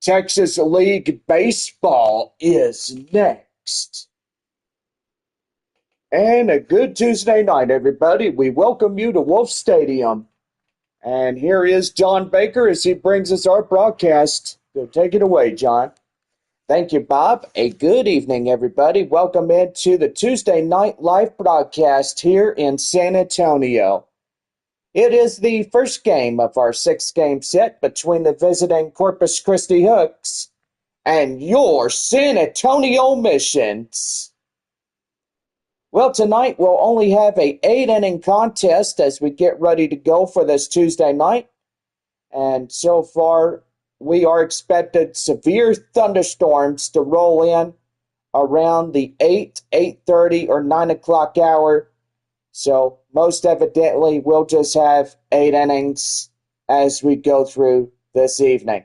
Texas League Baseball is next. And a good Tuesday night, everybody. We welcome you to Wolf Stadium. And here is John Baker as he brings us our broadcast. So take it away, John. Thank you, Bob. A good evening, everybody. Welcome into the Tuesday night live broadcast here in San Antonio. It is the first game of our 6-game set between the visiting Corpus Christi Hooks and your San Antonio Missions. Well, tonight we'll only have a 8-inning contest as we get ready to go for this Tuesday night. And so far, we are expected severe thunderstorms to roll in around the 8:30, or 9 o'clock hour. So most evidently, we'll just have 8 innings as we go through this evening.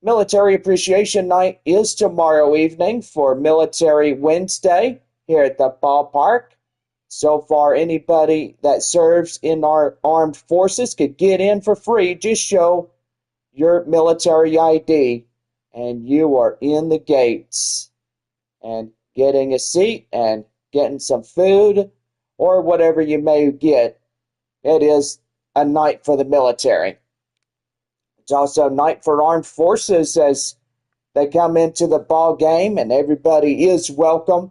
Military Appreciation Night is tomorrow evening for Military Wednesday here at the ballpark. So far, anybody that serves in our armed forces could get in for free. Just show your military ID and you are in the gates and getting a seat and getting some food or whatever you may get. It is a night for the military. It's also a night for armed forces as they come into the ball game, and everybody is welcome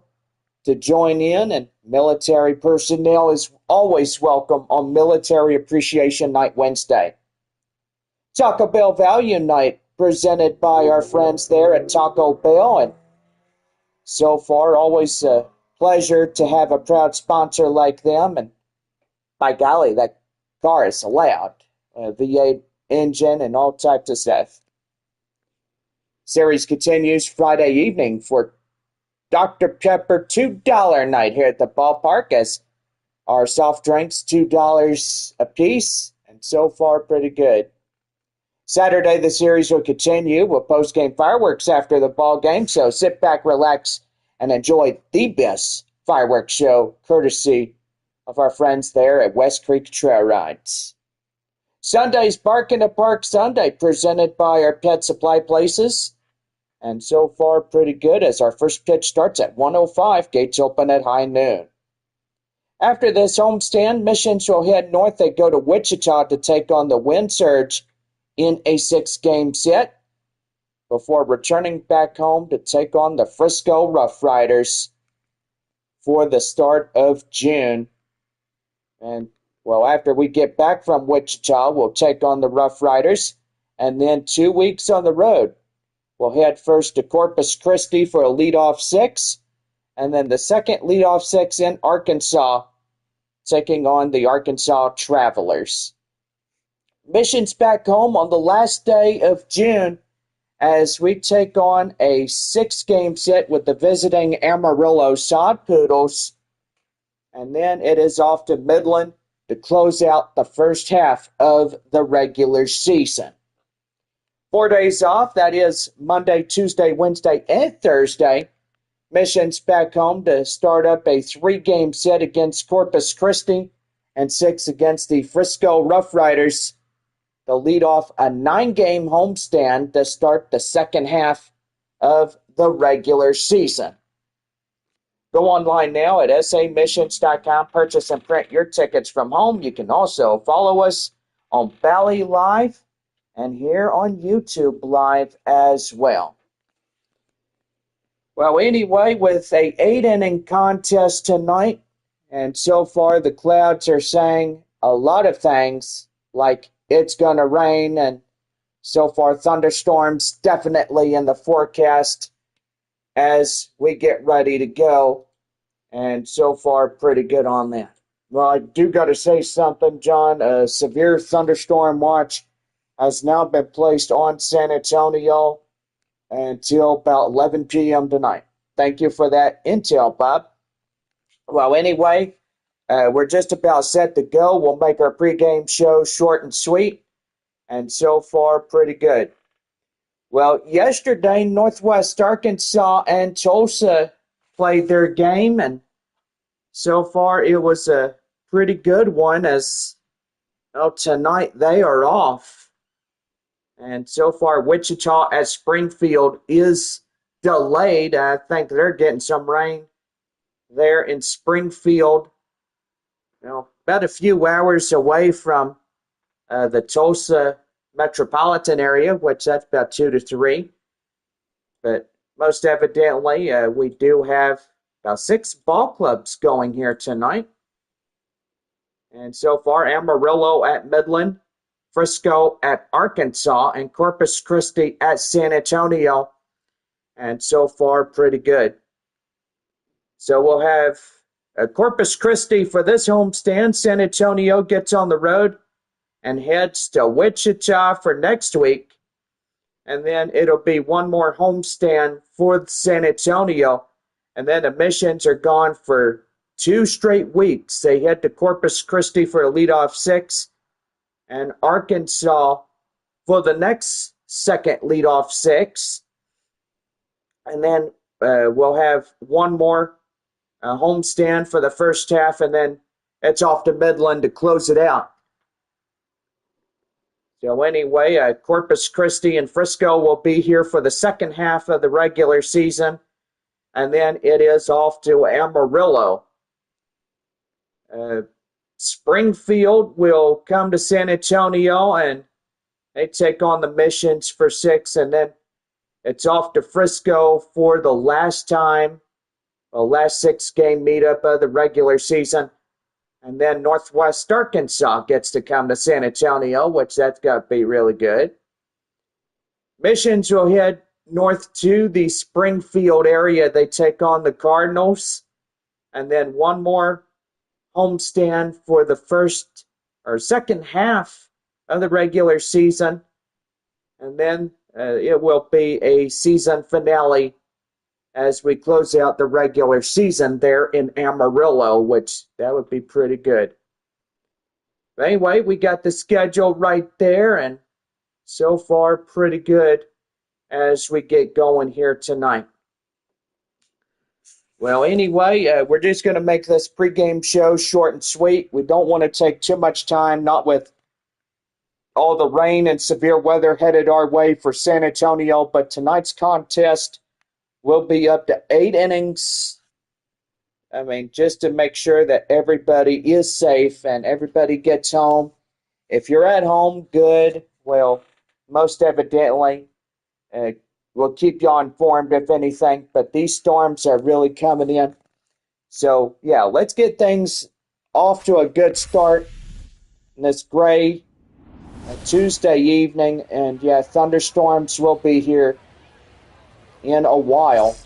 to join in, and military personnel is always welcome on Military Appreciation Night Wednesday. Taco Bell Value Night presented by our friends there at Taco Bell, and so far always a pleasure to have a proud sponsor like them. And by golly, that car is loud, V8 engine and all types of stuff. Series continues Friday evening for Dr. Pepper $2 night here at the ballpark, as our soft drinks $2 a piece, and so far pretty good. Saturday, the series will continue with post-game fireworks after the ball game, so sit back, relax, and enjoy the best fireworks show courtesy of our friends there at West Creek Trail Rides. Sunday's Bark in the Park Sunday presented by our pet supply places, and so far pretty good as our first pitch starts at 1:05, gates open at high noon. After this homestand, Missions will head north. They go to Wichita to take on the Wind Surge in a 6-game set before returning back home to take on the Frisco Rough Riders for the start of June. And, well, after we get back from Wichita, we'll take on the Rough Riders, and then 2 weeks on the road. We'll head first to Corpus Christi for a leadoff 6, and then the second leadoff 6 in Arkansas, taking on the Arkansas Travelers. Missions back home on the last day of June as we take on a 6-game set with the visiting Amarillo Sod Poodles. And then it is off to Midland to close out the first half of the regular season. 4 days off, that is Monday, Tuesday, Wednesday, and Thursday. Missions back home to start up a 3-game set against Corpus Christi and 6 against the Frisco Rough Riders. They'll lead off a 9-game homestand to start the second half of the regular season. Go online now at samissions.com, purchase and print your tickets from home. You can also follow us on Bally Live and here on YouTube Live as well. Well, anyway, with a 8-inning contest tonight, and so far the clouds are saying a lot of things like it's going to rain, and so far thunderstorms definitely in the forecast as we get ready to go, and so far pretty good on that. Well, I do got to say something, John. A severe thunderstorm watch has now been placed on San Antonio until about 11 p.m. tonight. Thank you for that intel, Bob. Well, anyway, we're just about set to go. We'll make our pregame show short and sweet, and so far pretty good. Well, yesterday, Northwest Arkansas and Tulsa played their game, and so far it was a pretty good one as, well, tonight they are off. And so far, Wichita at Springfield is delayed. I think they're getting some rain there in Springfield. About a few hours away from the Tulsa metropolitan area, which that's about 2 to 3. But most evidently, we do have about 6 ball clubs going here tonight. And so far, Amarillo at Midland, Frisco at Arkansas, and Corpus Christi at San Antonio. And so far, pretty good. So we'll have Corpus Christi for this homestand. San Antonio gets on the road and heads to Wichita for next week. And then it'll be one more homestand for San Antonio. And then the Missions are gone for 2 straight weeks. They head to Corpus Christi for a leadoff 6 and Arkansas for the next second leadoff 6. And then we'll have one more homestand for the first half, and then it's off to Midland to close it out. So anyway, Corpus Christi and Frisco will be here for the second half of the regular season, and then it is off to Amarillo. Springfield will come to San Antonio, and they take on the Missions for 6, and then it's off to Frisco for the last 6-game meetup of the regular season. And then Northwest Arkansas gets to come to San Antonio, which that's got to be really good. Missions will head north to the Springfield area. They take on the Cardinals. And then one more homestand for the second half of the regular season. And then it will be a season finale as we close out the regular season there in Amarillo, which that would be pretty good. But anyway, we got the schedule right there, and so far pretty good as we get going here tonight. Well, anyway, we're just going to make this pregame show short and sweet. We don't want to take too much time, not with all the rain and severe weather headed our way for San Antonio, but tonight's contest will be up to 8 innings. I mean, just to make sure that everybody is safe and everybody gets home. If you're at home, good. Well, most evidently, we'll keep you informed if anything, but these storms are really coming in. So, yeah, let's get things off to a good start in this gray Tuesday evening. And, yeah, thunderstorms will be here in a while.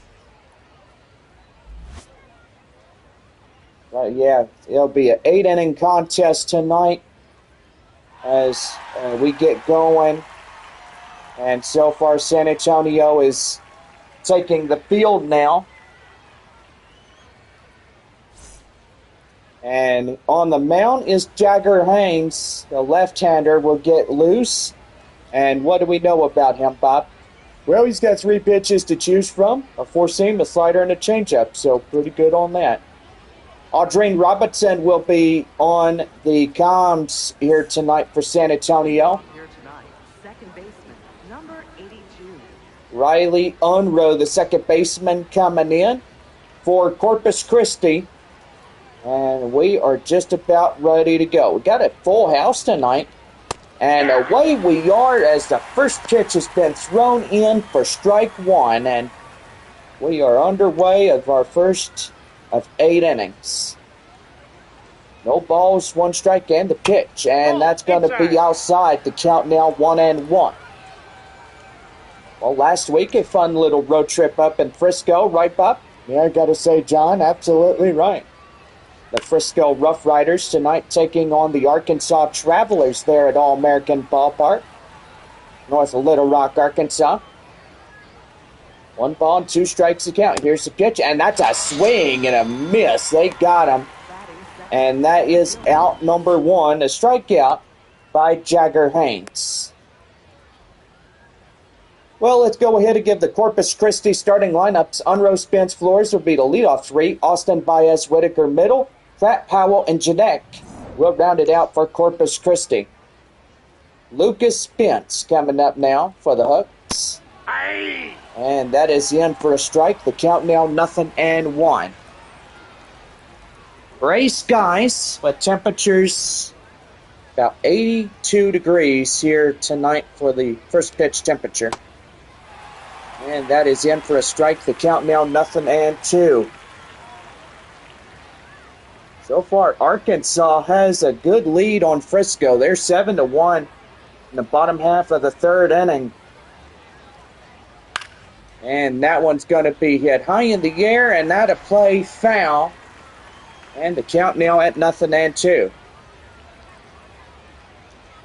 Yeah, it'll be an 8-inning contest tonight as we get going. And so far, San Antonio is taking the field now. And on the mound is Jagger Haynes. The left-hander will get loose. And what do we know about him, Bob? Well, he's got 3 pitches to choose from, a 4-seam, a slider, and a changeup, so pretty good on that. Audrine Robertson will be on the comms here tonight for San Antonio. Here tonight, second baseman, number 82. Riley Unroe, the second baseman, coming in for Corpus Christi. And we are just about ready to go. We got a full house tonight. And away we are as the first pitch has been thrown in for strike 1. And we are underway of our first of 8 innings. No balls, 1 strike, and the pitch. And that's going to be outside. The count now 1-1. Well, last week a fun little road trip up in Frisco, right, Bob? Yeah, I got to say, John, absolutely right. The Frisco Rough Riders tonight taking on the Arkansas Travelers there at All-American Ballpark, north of Little Rock, Arkansas. 1 ball and 2 strikes to count. Here's the pitch, and that's a swing and a miss. They got him. And that is out number 1, a strikeout by Jagger Haynes. Well, let's go ahead and give the Corpus Christi starting lineups. Unroe Spence Flores will be the leadoff 3. Austin Baez Whitaker middle. Pratt Powell and Janek will round it out for Corpus Christi. Lucas Spence coming up now for the Hooks. And that is in for a strike. The count now 0-1. Gray skies with temperatures about 82 degrees here tonight for the first pitch temperature. And that is in for a strike. The count now 0-2. So far, Arkansas has a good lead on Frisco. They're 7-1 in the bottom half of the third inning. And that one's going to be hit high in the air, and that a play foul. And the count now at 0-2.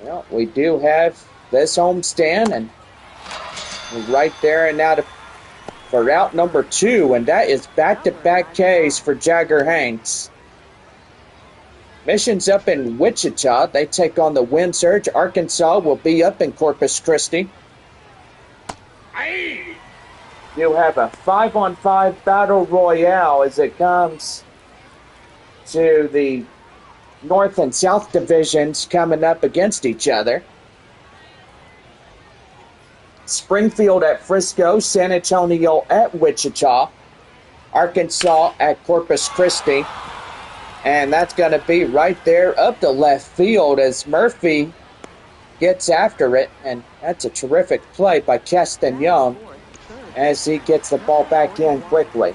Well, we do have this homestand, and right there and now for out number 2, and that is back-to-back Ks for Jagger Hanks. Mission's up in Wichita. They take on the Wind Surge. Arkansas will be up in Corpus Christi. You have a 5-on-5 battle royale as it comes to the North and South divisions coming up against each other. Springfield at Frisco, San Antonio at Wichita, Arkansas at Corpus Christi. And that's going to be right there up the left field as Murphy gets after it. And that's a terrific play by Keston Young as he gets the ball back in quickly.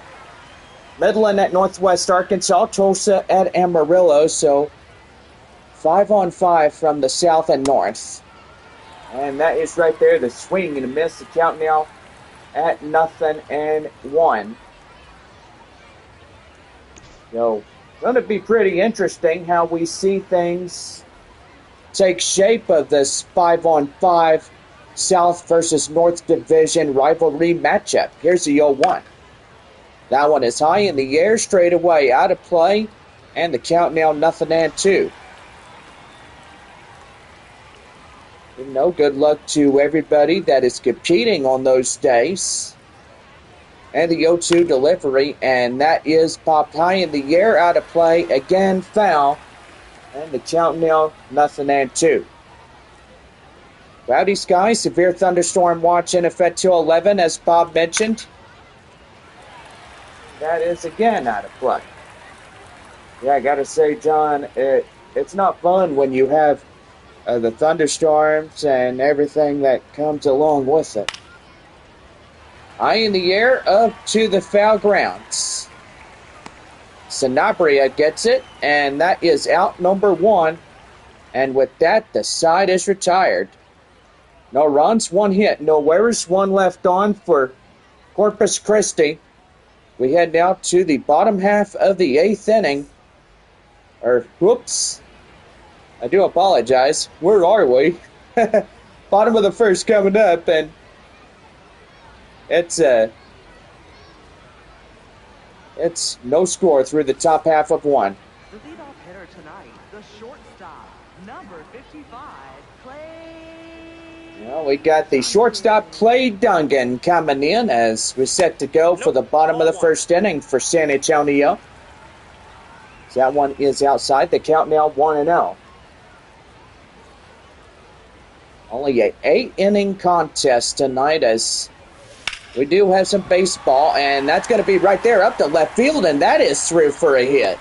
Midland at Northwest Arkansas, Tulsa at Amarillo. So 5-on-5 from the south and north. And that is right there, the swing and a miss. The count now at 0-1. So, going to be pretty interesting how we see things take shape of this 5-on-5 South versus North Division rivalry matchup. Here's the 0-1. That one is high in the air, straight away, out of play, and the count now 0-2. Good luck to everybody that is competing on those days. And the 0-2 delivery, and that is popped high in the air, out of play, again foul, and the count now 0-2. Cloudy skies, severe thunderstorm watch in effect till 11, as Bob mentioned. That is again out of play. Yeah, I gotta say, John, it's not fun when you have the thunderstorms and everything that comes along with it. High in the air, up to the foul grounds. Sanabria gets it, and that is out number 1. And with that, the side is retired. No runs, 1 hit, no errors, 1 left on for Corpus Christi. We head now to the bottom half of the 8th inning. Whoops. I do apologize. Where are we? Bottom of the first coming up, and it's no score through the top half of 1. The leadoff hitter tonight, the shortstop, number 55, Clay. Well, we got the shortstop Clay Dungan coming in as we're set to go for the bottom of the first inning for San Antonio. That one is outside. The count now 1-0. Only an 8-inning contest tonight as we do have some baseball, and that's going to be right there up to left field, and that is through for a hit.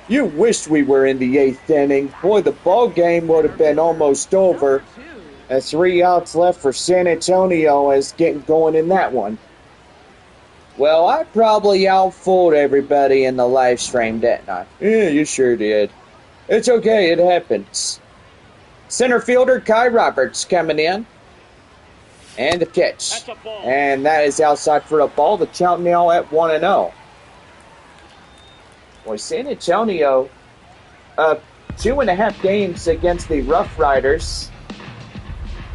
You wished we were in the 8th inning. Boy, the ball game would have been almost over. 3 outs left for San Antonio as getting going in that one. Well, I probably outfooled everybody in the live stream, didn't I? Yeah, you sure did. It's okay, it happens. Center fielder Kai Roberts coming in. And the pitch. And that is outside for a ball. The count now at 1-0. Boy, San Antonio, 2.5 games against the Rough Riders.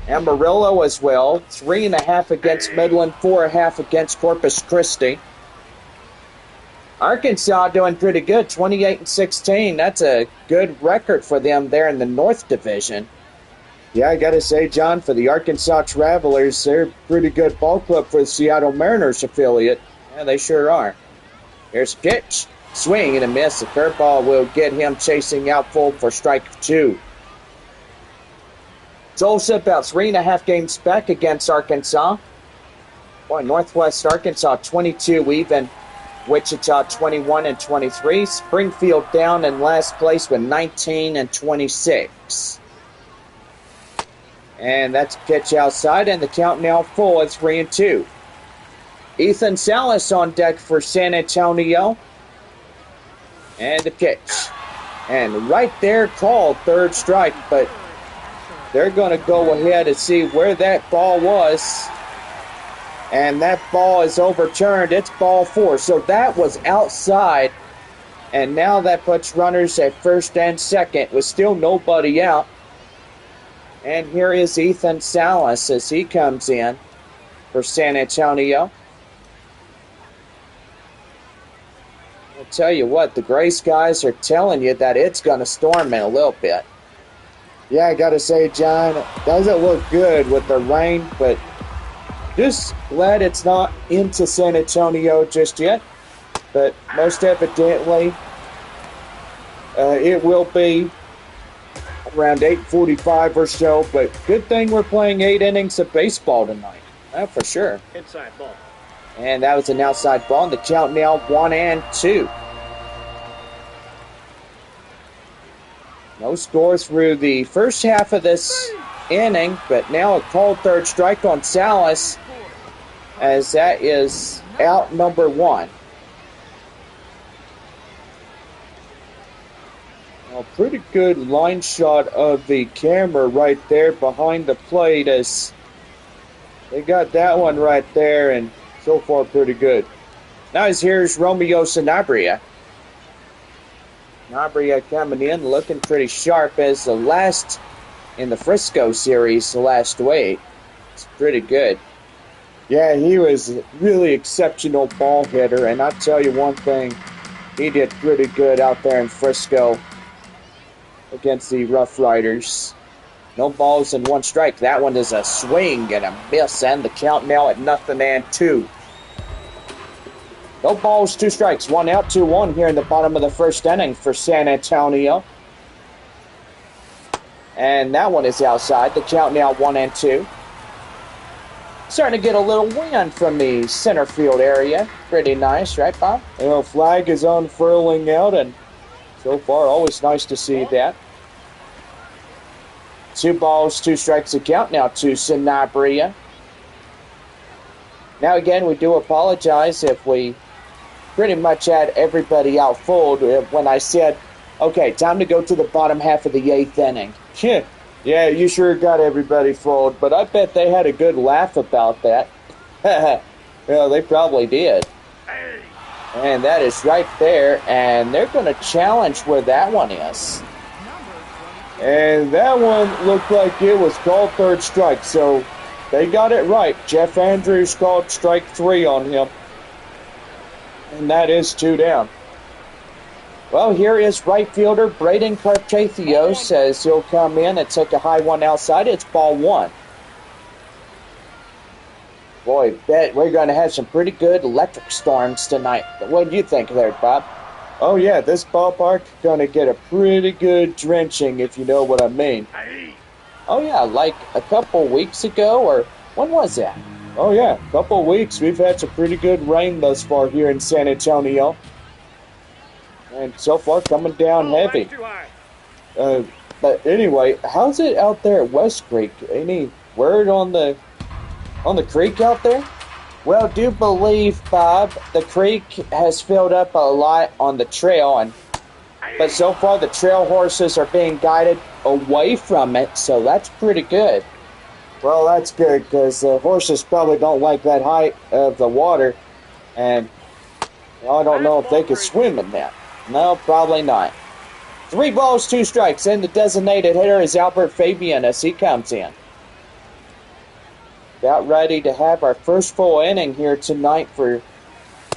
Amarillo as well. 3.5 against Midland, 4.5 against Corpus Christi. Arkansas doing pretty good, 28-16. That's a good record for them there in the North Division. Yeah, I got to say, John, for the Arkansas Travelers, they're a pretty good ball club for the Seattle Mariners affiliate. Yeah, they sure are. Here's a pitch. Swing and a miss. The curveball will get him chasing out full for strike 2. Tulsa about 3.5 games back against Arkansas. Boy, Northwest Arkansas 22 even. Wichita 21 and 23. Springfield down in last place with 19 and 26. And that's a pitch outside, and the count now full at 3-2. Ethan Salas on deck for San Antonio. And the pitch. And right there called third strike, but they're going to go ahead and see where that ball was. And that ball is overturned. It's ball 4. So that was outside. And now that puts runners at first and second with still nobody out. And here is Ethan Salas as he comes in for San Antonio. I'll tell you what, the gray skies are telling you that it's going to storm in a little bit. Yeah, I got to say, John, it doesn't look good with the rain, but just glad it's not into San Antonio just yet. But most evidently, it will be around 8:45 or so. But good thing we're playing 8 innings of baseball tonight. That for sure. Inside ball. And that was an outside ball. And the count now 1-2. No score through the first half of this inning, but now a called third strike on Salas, as that is out number 1. A pretty good line shot of the camera right there behind the plate, as they got that one right there, and so far pretty good. Now here's Romeo Sanabria. Sanabria coming in looking pretty sharp as the last in the Frisco series last week. It's pretty good. Yeah, he was a really exceptional ball hitter, and I'll tell you one thing, he did pretty good out there in Frisco against the Rough Riders. No balls and 1 strike. That one is a swing and a miss, and the count now at 0-2. No balls, 2 strikes, 1 out, 2-1 here in the bottom of the first inning for San Antonio. And that one is outside. The count now 1-2. Starting to get a little wind from the center field area. Pretty nice, right, Bob? Flag is unfurling out, and so far, always nice to see that. 2 balls, 2 strikes to count now to Sanabria. Now again, we do apologize if we pretty much had everybody out full when I said, okay, time to go to the bottom half of the 8th inning. Yeah, you sure got everybody fooled, but I bet they had a good laugh about that. Well, they probably did. And that is right there, and they're going to challenge where that one is. And that one looked like it was called third strike, so they got it right. Jeff Andrews called strike 3 on him. And that is 2 down. Well, here is right fielder Braden Carpathios as he'll come in and take a high one outside. It's ball 1. Boy, bet we're going to have some pretty good electric storms tonight. What do you think there, Bob? Oh, yeah, this ballpark is going to get a pretty good drenching, if you know what I mean. Oh, yeah, like a couple weeks ago, or when was that? Oh, yeah, a couple weeks. We've had some pretty good rain thus far here in San Antonio. And so far, coming down heavy. But anyway, how's it out there at West Creek? Any word on the creek out there? Well, do believe, Bob, the creek has filled up a lot on the trail, but so far the trail horses are being guided away from it, so that's pretty good. Well, that's good, because the horses probably don't like that height of the water, and I don't know if they could swim in that. No, probably not. 3 balls, 2 strikes, and the designated hitter is Albert Fabian as he comes in. About ready to have our first full inning here tonight for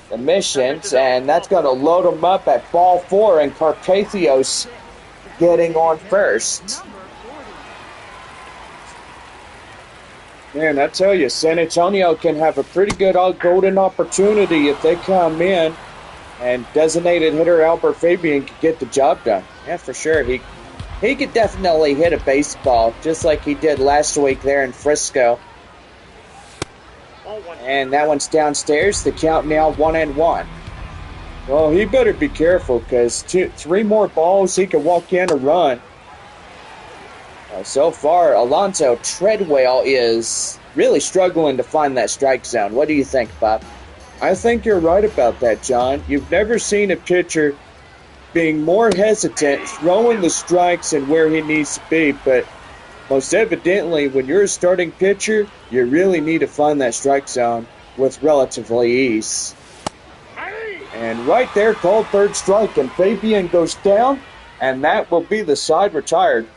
the Missions, and that's going to load them up at ball 4, and Carpathios getting on first. Man, I tell you, San Antonio can have a pretty good golden opportunity if they come in, and designated hitter Albert Fabian can get the job done. Yeah, for sure. He He could definitely hit a baseball, just like he did last week there in Frisco. And that one's downstairs. The count now 1-1. Well, he better be careful, because 3 more balls, he could walk in or run. So far, Alonzo Treadwell is really struggling to find that strike zone. What do you think, Bob? I think you're right about that, John. You've never seen a pitcher being more hesitant, throwing the strikes and where he needs to be, but most evidently, when you're a starting pitcher, you really need to find that strike zone with relatively ease. And right there, called third strike, and Fabian goes down, and that will be the side retired.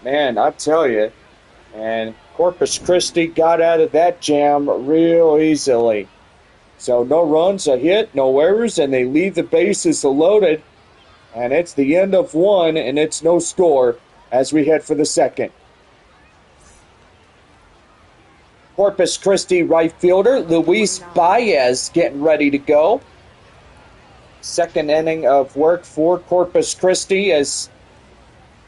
Man, I tell you, and Corpus Christi got out of that jam real easily. So no runs, a hit, no errors, and they leave the bases loaded. And it's the end of one, and it's no score as we head for the second. Corpus Christi right fielder Luis Baez getting ready to go. Second inning of work for Corpus Christi as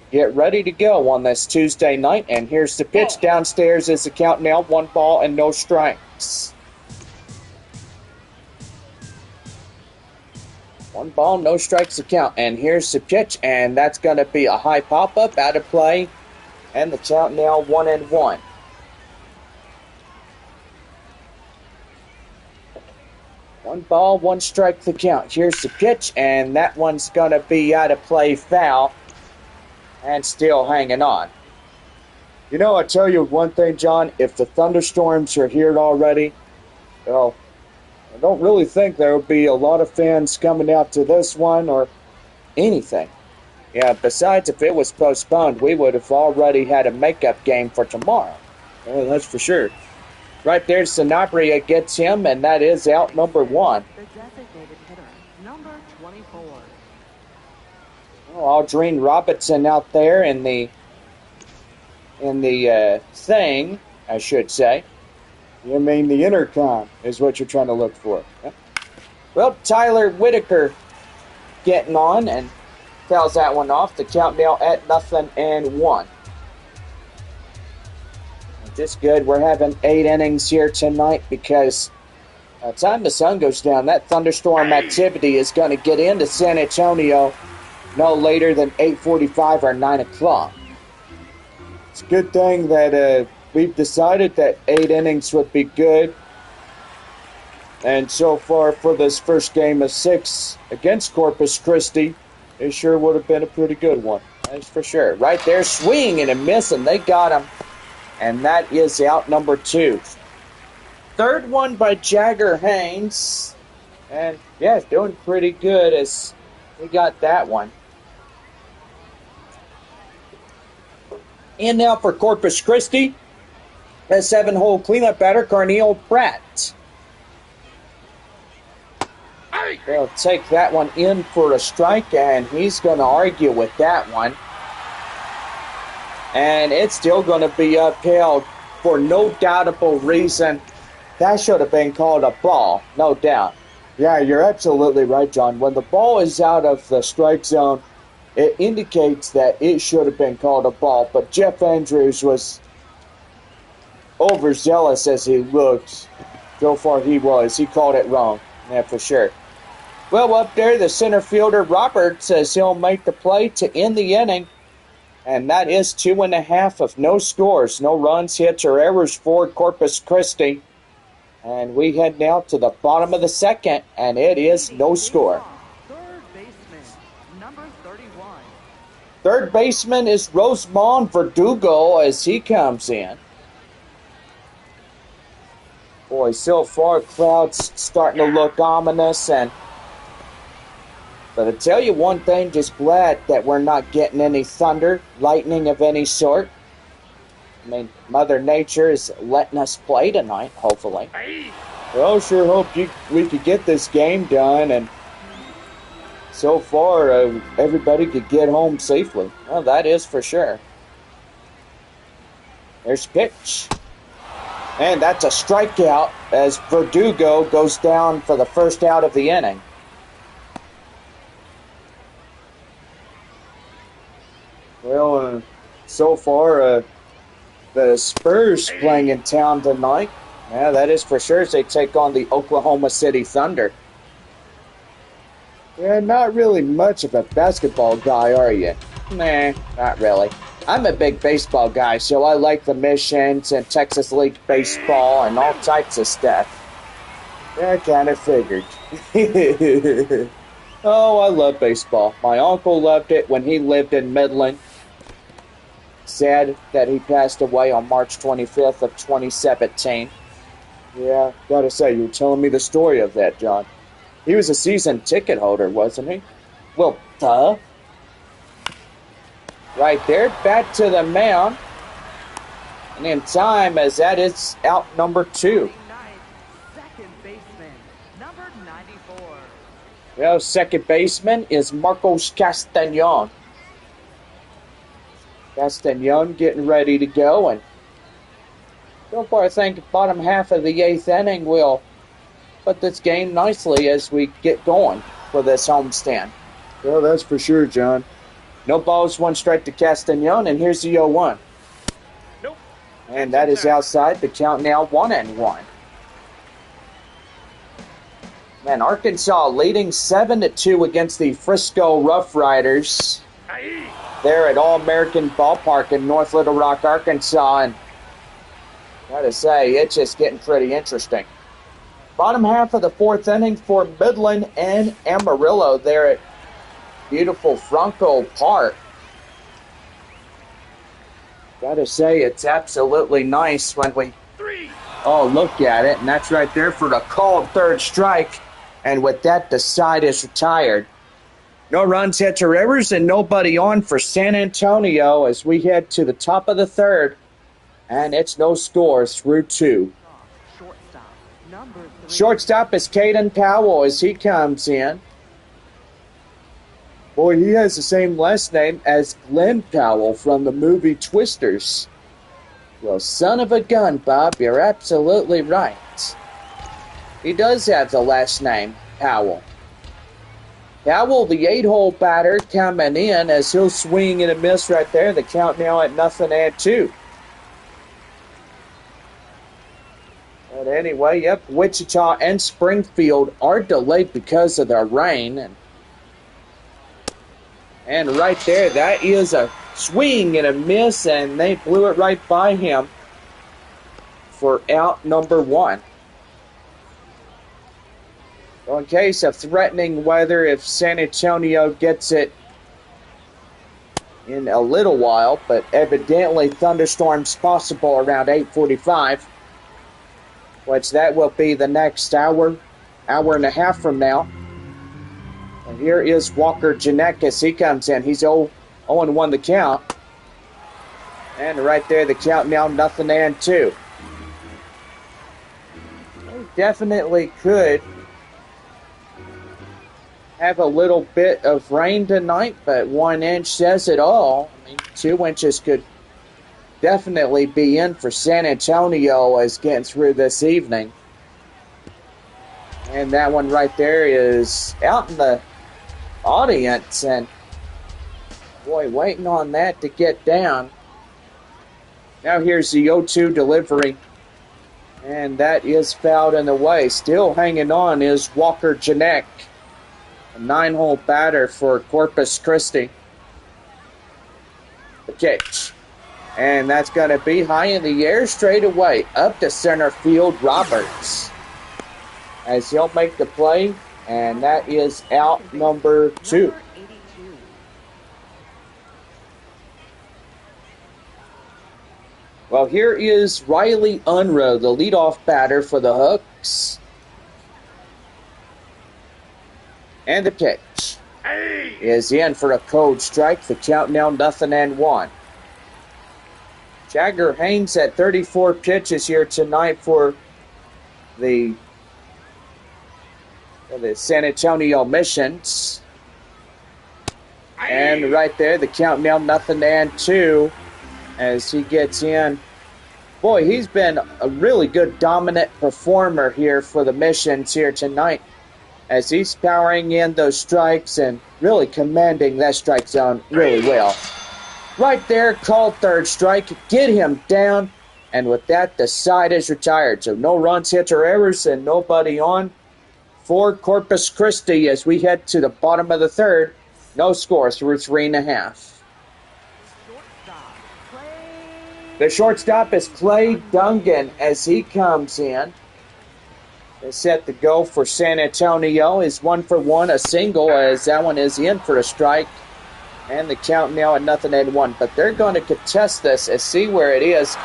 get ready to go on this Tuesday night. And here's the pitch downstairs as the count now 1 ball and no strikes. 1 ball, no strikes to count. And here's the pitch, and that's going to be a high pop-up out of play. And the count now 1-1. One ball, 1 strike to count. Here's the pitch, and that one's going to be out of play, foul, and still hanging on. You know, I tell you one thing, John, if the thunderstorms are here already, well, I don't really think there will be a lot of fans coming out to this one or anything. Yeah, besides, if it was postponed, we would have already had a makeup game for tomorrow. Well, that's for sure. Right there, Sanabria gets him, and that is out number 1. The designated hitter, number 24. Well, Aldrin Robertson out there in the thing, I should say. You mean the intercom is what you're trying to look for. Yep. Well, Tyler Whitaker getting on and fouls that one off. The count now at 0-1. Just good. We're having 8 innings here tonight because by the time the sun goes down, that thunderstorm activity is going to get into San Antonio no later than 8:45 or 9 o'clock. It's a good thing that we've decided that 8 innings would be good. And so far for this first game of 6 against Corpus Christi, it sure would have been a pretty good one. That's for sure. Right there, swing and a miss, and they got him. And that is out number 2. Third one by Jagger Haynes. And, yeah, doing pretty good as we got that one. And now for Corpus Christi, a 7-hole cleanup batter, Carneal Pratt. They'll take that one in for a strike, and he's going to argue with that one. And it's still going to be upheld for no doubtable reason. That should have been called a ball, no doubt. Yeah, you're absolutely right, John. When the ball is out of the strike zone, it indicates that it should have been called a ball. But Jeff Andrews was overzealous as he looked. So far he was. He called it wrong. Yeah, for sure. Well, up there, the center fielder, Robert, says he'll make the play to end the inning. And that is 2.5 of no scores, no runs, hits, or errors for Corpus Christi. And we head now to the bottom of the second, and it is no score. Third baseman, number 31. Third baseman is Rosemont Verdugo as he comes in. Boy, so far, clouds starting to look ominous, but I tell you one thing, just glad that we're not getting any thunder, lightning of any sort. I mean, Mother Nature is letting us play tonight, hopefully. Well, sure hope we could get this game done, and so far, everybody could get home safely. Well, that is for sure. There's pitch. And that's a strikeout as Verdugo goes down for the first out of the inning. So far, the Spurs playing in town tonight. Yeah, that is for sure as they take on the Oklahoma City Thunder. You're not really much of a basketball guy, are you? Nah, not really. I'm a big baseball guy, so I like the missions and Texas League baseball and all types of stuff. Yeah, I kind of figured. Oh, I love baseball. My uncle loved it when he lived in Midland. Sad that he passed away on March 25th of 2017. Yeah, gotta say, you were telling me the story of that, John. He was a season ticket holder, wasn't he? Well, duh. Right there, back to the mound. And in time, as that is out number 2. Second baseman, number 94. Well, second baseman is Marcos Castañon. Castañon getting ready to go, and so far I think the bottom half of the 8th inning will put this game nicely as we get going for this homestand. Well, that's for sure, John. No balls, 1 strike to Castañon, and here's the 0-1. Nope. And that is outside. The count now 1-1. Man, Arkansas leading 7-2 against the Frisco Rough Riders. There at All-American Ballpark in North Little Rock, Arkansas, and gotta say, it's just getting pretty interesting. Bottom half of the 4th inning for Midland and Amarillo there at beautiful Franco Park. Gotta say, it's absolutely nice when we look at it, and that's right there for the called 3rd strike, and with that, the side is retired. No runs hit to Rivers and nobody on for San Antonio as we head to the top of the 3rd. And it's no score through 2. Shortstop is Caden Powell as he comes in. Boy, he has the same last name as Glenn Powell from the movie Twisters. Well, son of a gun, Bob, you're absolutely right. He does have the last name, Powell. Powell, the 8-hole batter, coming in as he'll swing and a miss right there. The count now at 0-2. But anyway, yep, Wichita and Springfield are delayed because of the rain. And right there, that is a swing and a miss, and they blew it right by him for out number 1. In case of threatening weather, if San Antonio gets it in a little while, but evidently thunderstorms possible around 8:45, which that will be the next hour and a half from now. And here is Walker Janek as he comes in. He's 0-1 the count. And right there, the count now 0-2. They definitely could have a little bit of rain tonight, but 1 inch says it all. I mean, 2 inches could definitely be in for San Antonio as getting through this evening. And that one right there is out in the audience, and boy, waiting on that to get down. Now here's the 0-2 delivery, and that is fouled in the way. Still hanging on is Walker Janek, a 9-hole batter for Corpus Christi. The catch. And that's going to be high in the air straight away. Up to center field, Roberts. As he'll make the play. And that is out number 2. Well, here is Riley Unruh, the leadoff batter for the Hooks. And the pitch is in for a cold strike. The count now 0-1. Jagger Haynes at 34 pitches here tonight for the San Antonio Missions. And right there, the count now 0-2 as he gets in. Boy, he's been a really good dominant performer here for the Missions here tonight as he's powering in those strikes and really commanding that strike zone really well. Right there, called third strike. Get him down. And with that, the side is retired. So no runs, hits, or errors, and nobody on for Corpus Christi as we head to the bottom of the third. No score through 3.5. The shortstop is Clay Dungan as he comes in. They set to go for San Antonio is 1-for-1, a single as that one is in for a strike. And the count now at 0-1. But they're going to contest this and see where it is.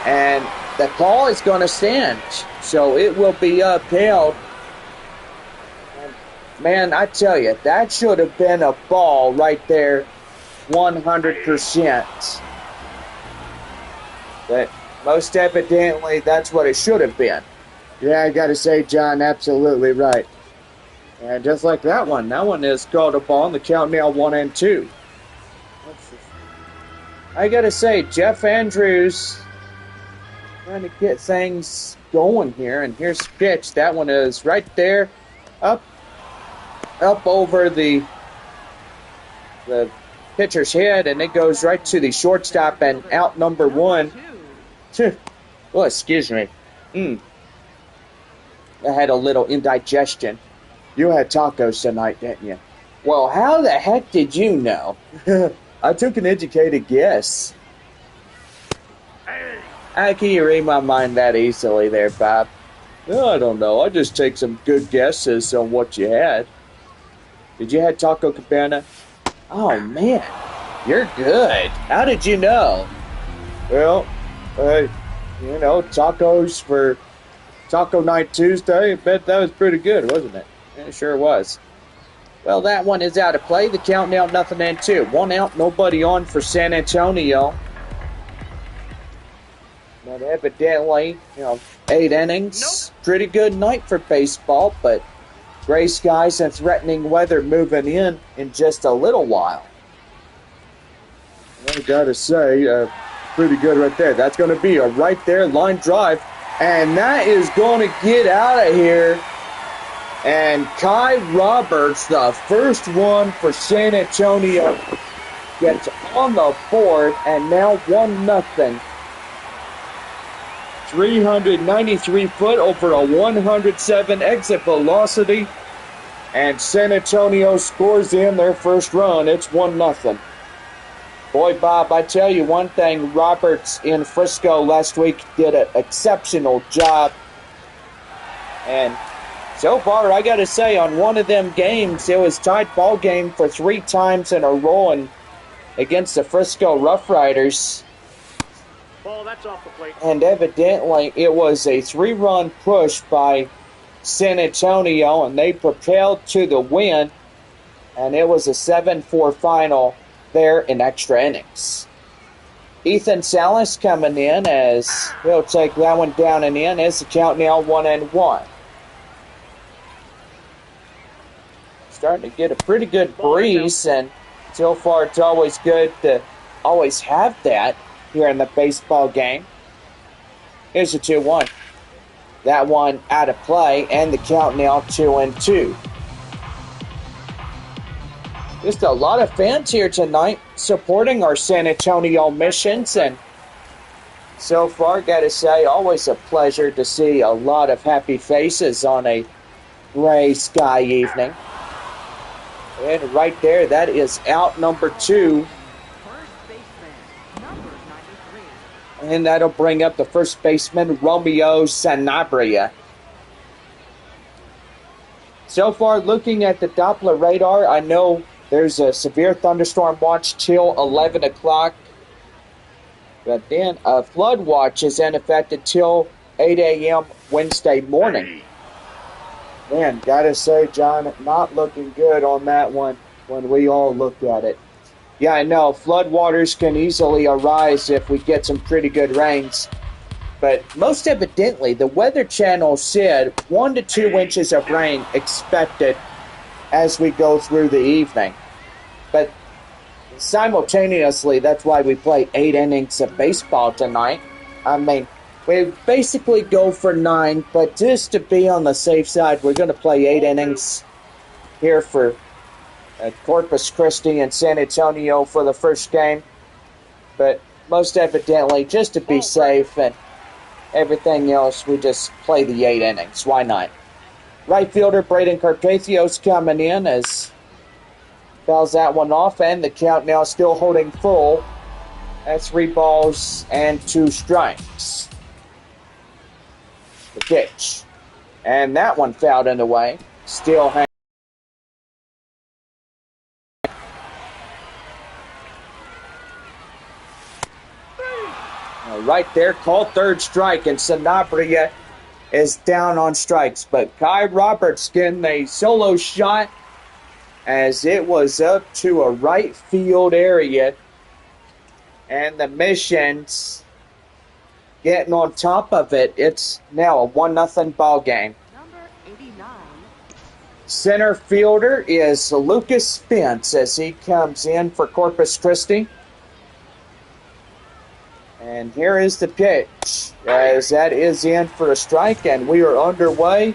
And the call is going to stand. So it will be upheld. And man, I tell you, that should have been a ball right there. 100%. But most evidently, that's what it should have been. Yeah, I got to say, John, absolutely right. And just like that one is called a ball, and the count now 1-2. I got to say, Jeff Andrews trying to get things going here. And here's the pitch. That one is right there, up over the pitcher's head, and it goes right to the shortstop and out number one. Well, excuse me. I had a little indigestion. You had tacos tonight, didn't you? Well, how the heck did you know? I took an educated guess. How can you read my mind that easily there, Bob? Well, I don't know. I just take some good guesses on what you had. Did you have Taco Cabana? Oh, man. You're good. How did you know? Well, tacos for Taco Night Tuesday. I bet that was pretty good, wasn't it? Yeah, it sure was. Well, that one is out of play. The count now 0-2. 1 out, nobody on for San Antonio. But evidently, 8 innings. Nope. Pretty good night for baseball, but gray skies and threatening weather moving in just a little while. I gotta say, pretty good right there. That's going to be a right there line drive. And that is going to get out of here. And Kai Roberts, the first one for San Antonio, gets on the board. And now 1-0. 393 foot over a 107 exit velocity. And San Antonio scores in their first run. It's 1-0. Boy, Bob, I tell you one thing, Roberts in Frisco last week did an exceptional job. And so far, I got to say, on one of them games, it was tied ball game for 3 times in a row and against the Frisco Rough Riders. Ball, that's off the plate. And evidently, it was a 3-run push by San Antonio, and they propelled to the win. And it was a 7-4 final there in extra innings. Ethan Salas coming in as he'll take that one down and in as the count now 1-1. Starting to get a pretty good breeze, and so far it's always good to always have that here in the baseball game. Here's a 2-1. That one out of play, and the count now 2-2. Just a lot of fans here tonight supporting our San Antonio missions, and so far, gotta say, always a pleasure to see a lot of happy faces on a gray sky evening. And right there, that is out number 2. And that'll bring up the first baseman, Romeo Sanabria. So far, looking at the Doppler radar, I know there's a severe thunderstorm watch till 11 o'clock. But then a flood watch is in effect until 8 a.m. Wednesday morning. Man, gotta say, John, not looking good on that one when we all look at it. Yeah, I know, flood waters can easily arise if we get some pretty good rains. But most evidently, the Weather Channel said 1 to 2 inches of rain expected as we go through the evening. But simultaneously, that's why we play 8 innings of baseball tonight. I mean, we basically go for 9, but just to be on the safe side, we're going to play 8 innings here for Corpus Christi and San Antonio for the first game. but most evidently, just to be safe and everything else, we just play the 8 innings. Why not? Right fielder Braden Carpathios coming in as fouls that one off, and the count now still holding full at 3 balls and 2 strikes. The pitch. And that one fouled in the way. Still hanging. Right there, called third strike, and Sanabria is down on strikes. But Kai Roberts getting a solo shot as it was up to a right field area. And the Missions getting on top of it. It's now a 1-0 ball game. Number 89. Center fielder is Lucas Spence as he comes in for Corpus Christi. And here is the pitch, as that is in for a strike, and we are underway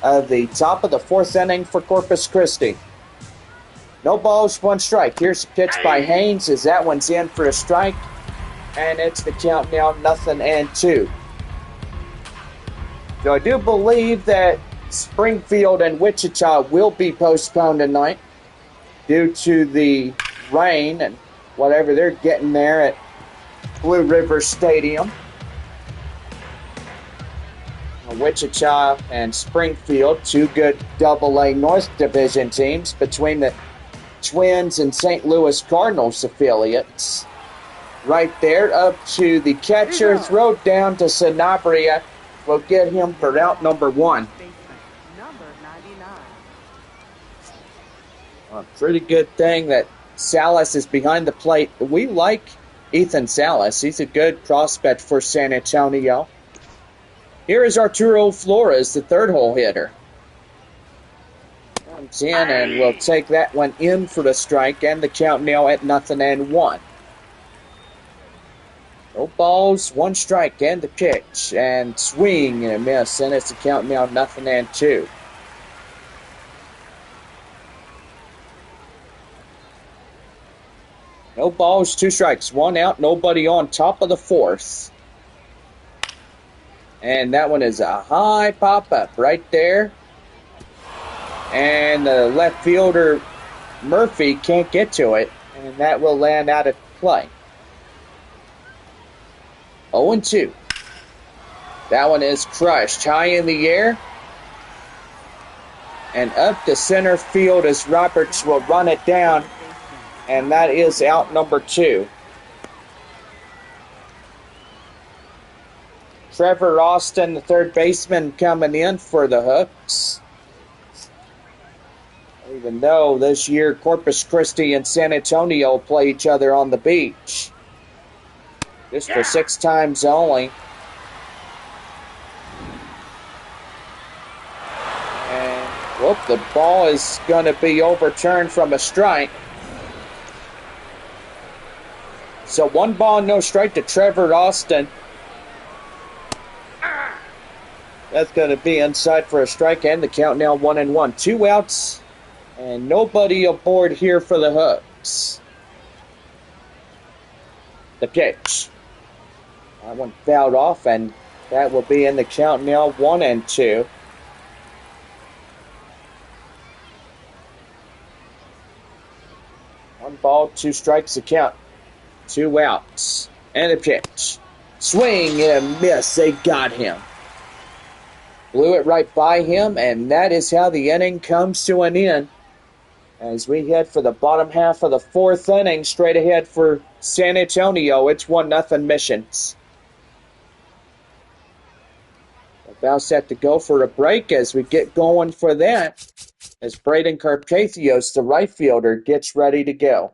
at the top of the 4th inning for Corpus Christi. No balls, 1 strike. Here's the pitch by Haynes, as that one's in for a strike, and it's the count now 0-2. So I do believe that Springfield and Wichita will be postponed tonight due to the rain and whatever they're getting there at Blue River Stadium. Wichita and Springfield, 2 good AA North Division teams between the Twins and St. Louis Cardinals affiliates. Right there, up to the catcher, throw down to Sanabria. We'll get him for out number 1. Number 99. A pretty good thing that Salas is behind the plate. We like Ethan Salas. He's a good prospect for San Antonio. Here is Arturo Flores, the 3rd hole hitter. Comes in and will take that one in for the strike, and the count now at 0-1. No balls, 1 strike, and the pitch, and swing and a miss, and it's the count now 0-2. No balls, 2 strikes, 1 out, nobody on, top of the 4th. And that one is a high pop-up right there. And the left fielder, Murphy, can't get to it, and that will land out of play. 0-2. That one is crushed high in the air. And up to center field as Roberts will run it down. And that is out number 2. Trevor Austin, the 3rd baseman, coming in for the Hooks. Even though this year Corpus Christi and San Antonio play each other on the beach. Just for 6 times only. And, whoop, the ball is going to be overturned from a strike. So 1 ball, no strike to Trevor Austin. That's going to be inside for a strike, and the count now 1-1. 2 outs, and nobody aboard here for the Hooks. The pitch. That one fouled off, and that will be in the count now 1-2. One ball, 2 strikes to count. 2 outs. And a pitch. Swing and a miss. They got him. Blew it right by him, and that is how the inning comes to an end. As we head for the bottom half of the 4th inning, straight ahead for San Antonio, it's 1-0 Missions. About set to go for a break as we get going for that, as Braden Carpathios, the right fielder, gets ready to go.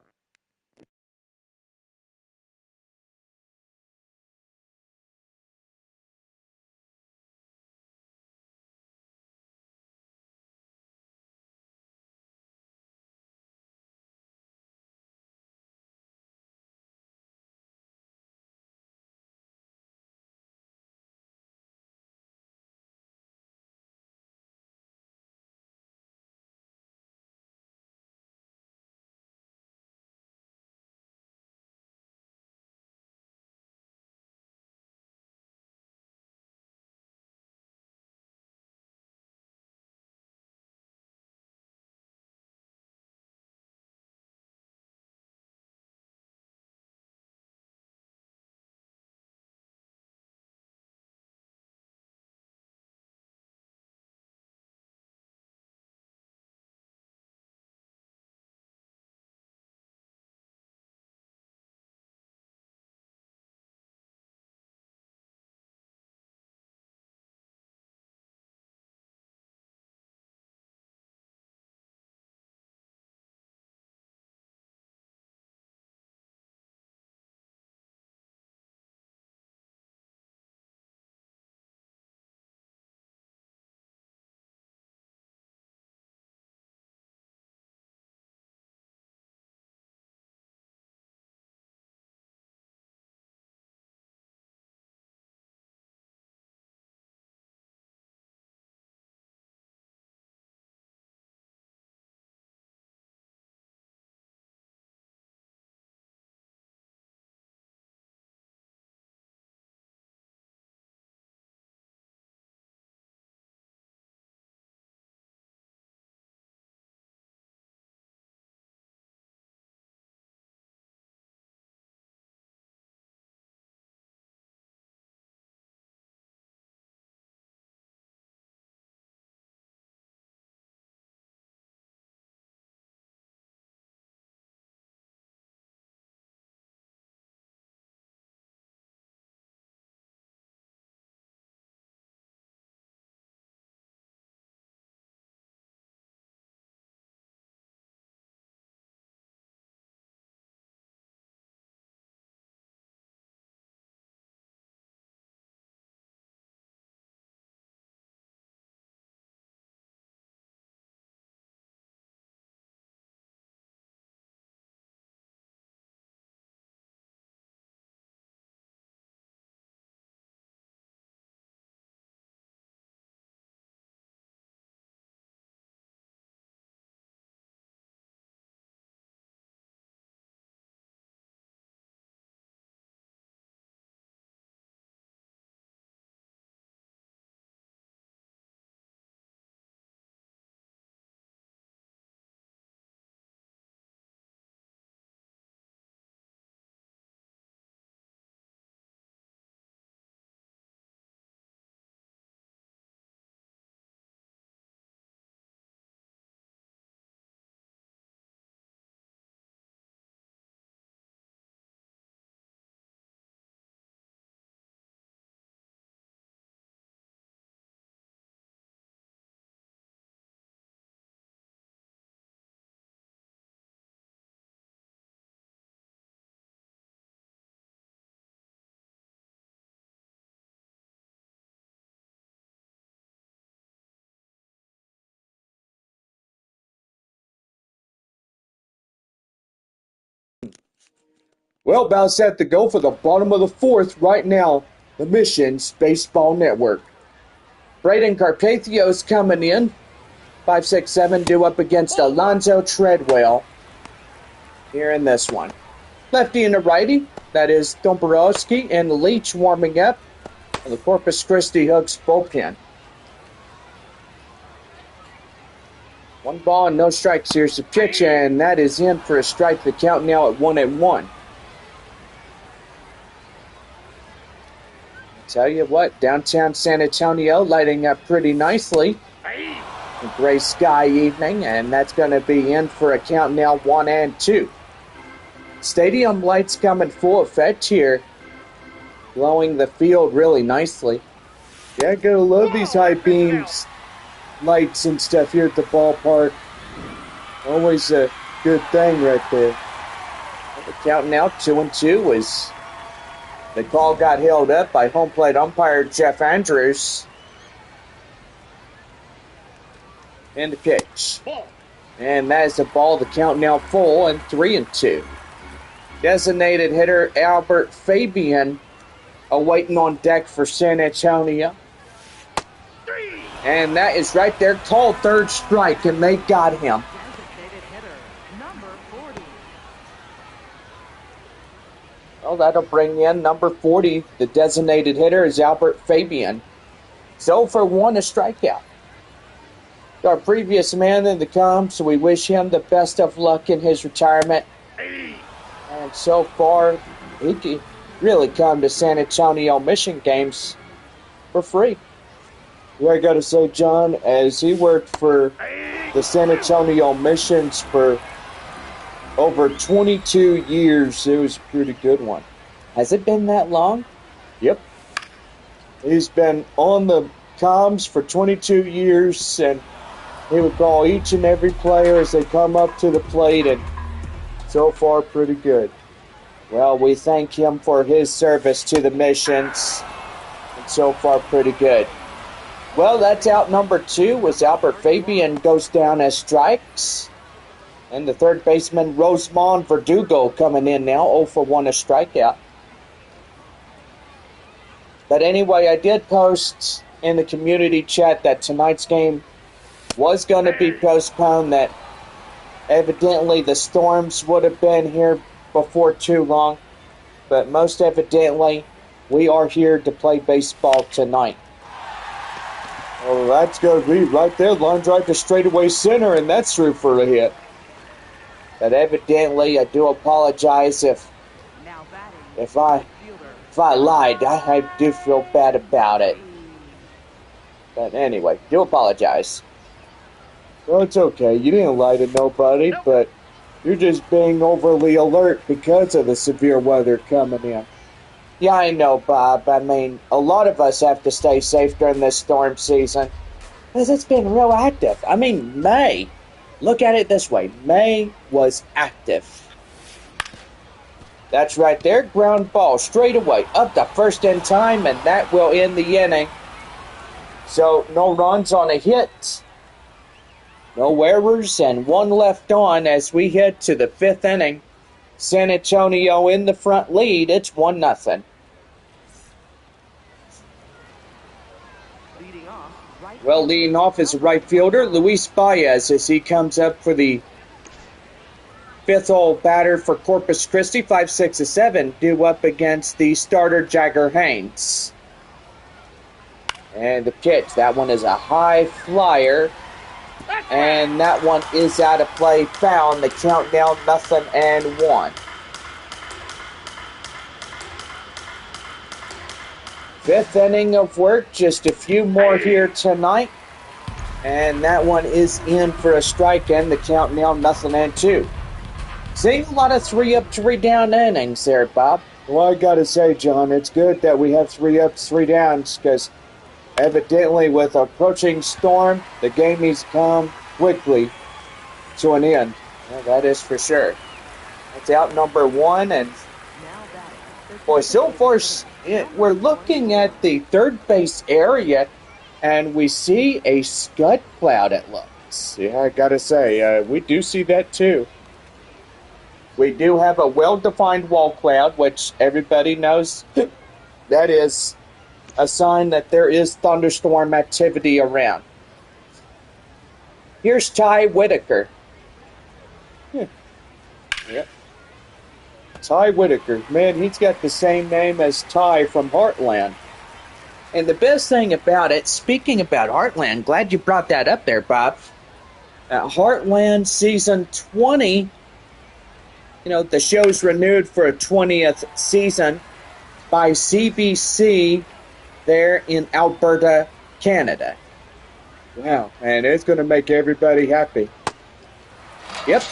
Well, about set to go for the bottom of the fourth right now. The Missions Baseball Network. Braden Carpathio's coming in. 5'6", due up against Alonzo Treadwell here in this one. Lefty and a righty. That is Dombrowski and Leach warming up on the Corpus Christi Hooks bullpen. 1 ball and no strikes. Here's the pitch, and that is in for a strike. The count now at 1-1. Tell you what, downtown San Antonio lighting up pretty nicely. A gray sky evening, and that's going to be in for a count now 1-2. Stadium lights coming full effect here, glowing the field really nicely. Yeah, gotta love these high beams, lights and stuff here at the ballpark. Always a good thing right there. The count now 2-2 as the call got held up by home plate umpire Jeff Andrews. And the pitch. And that is the ball. The count now full and 3-2. Designated hitter Albert Fabian awaiting on deck for San Antonio. And that is right there. Called third strike, and they got him. Designated hitter, number 40. Well, that'll bring in number 40. The designated hitter is Albert Fabian. So for 1, a strikeout. Our previous man in the come, so we wish him the best of luck in his retirement. And so far, he can really come to San Antonio Mission games for free. Yeah, I gotta say, John, as he worked for the San Antonio Missions for over 22 years, it was a pretty good one. Has it been that long? Yep. He's been on the comms for 22 years, and he would call each and every player as they come up to the plate, and so far pretty good. Well, we thank him for his service to the Missions, and so far pretty good. Well, that's out number 2 as Albert Fabian goes down as strikes. And the third baseman, Rosemond Verdugo, coming in now, 0 for 1, a strikeout. But anyway, I did post in the community chat that tonight's game was going to be postponed, that evidently the storms would have been here before too long, but most evidently we are here to play baseball tonight. Oh, that's going to be right there, line drive to straightaway center, and that's through for a hit. But evidently, I do apologize if I lied. I do feel bad about it. But anyway, do apologize. Well, it's okay. You didn't lie to nobody, but you're just being overly alert because of the severe weather coming in. Yeah, I know, Bob. I mean, a lot of us have to stay safe during this storm season, because it's been real active. I mean, May. Look at it this way. May was active. That's right there. Ground ball straight away up to first in time, and that will end the inning. So, no runs on a hit. No errors, and 1 left on as we head to the 5th inning. San Antonio in the front lead. It's 1-0. Leading off is right fielder Luis Baez as he comes up for the 5th hole batter for Corpus Christi. 5'6", due up against the starter Jagger Haynes. And the pitch, that one is a high flyer. And that one is out of play, found. The count now 0-1. 5th inning of work, just a few more here tonight. And that one is in for a strike, and the count now 0-2. Seeing a lot of 3-up, 3-down innings there, Bob. Well, I gotta say, John, it's good that we have 3-ups, 3-downs, because evidently, with approaching storm, the game needs to come quickly to an end. Well, that is for sure. That's out number 1, and boy, so far we're looking at the third base area, and we see a scud cloud, it looks. Yeah, I gotta say, we do see that too. We do have a well-defined wall cloud, which everybody knows that is a sign that there is thunderstorm activity around. Here's Ty Whitaker. Yep. Ty Whitaker. Man, he's got the same name as Ty from Heartland. And the best thing about it, speaking about Heartland, glad you brought that up there, Bob. Heartland Season 20, the show's renewed for a 20th season by CBC there in Alberta, Canada. Wow, and it's going to make everybody happy. Yep,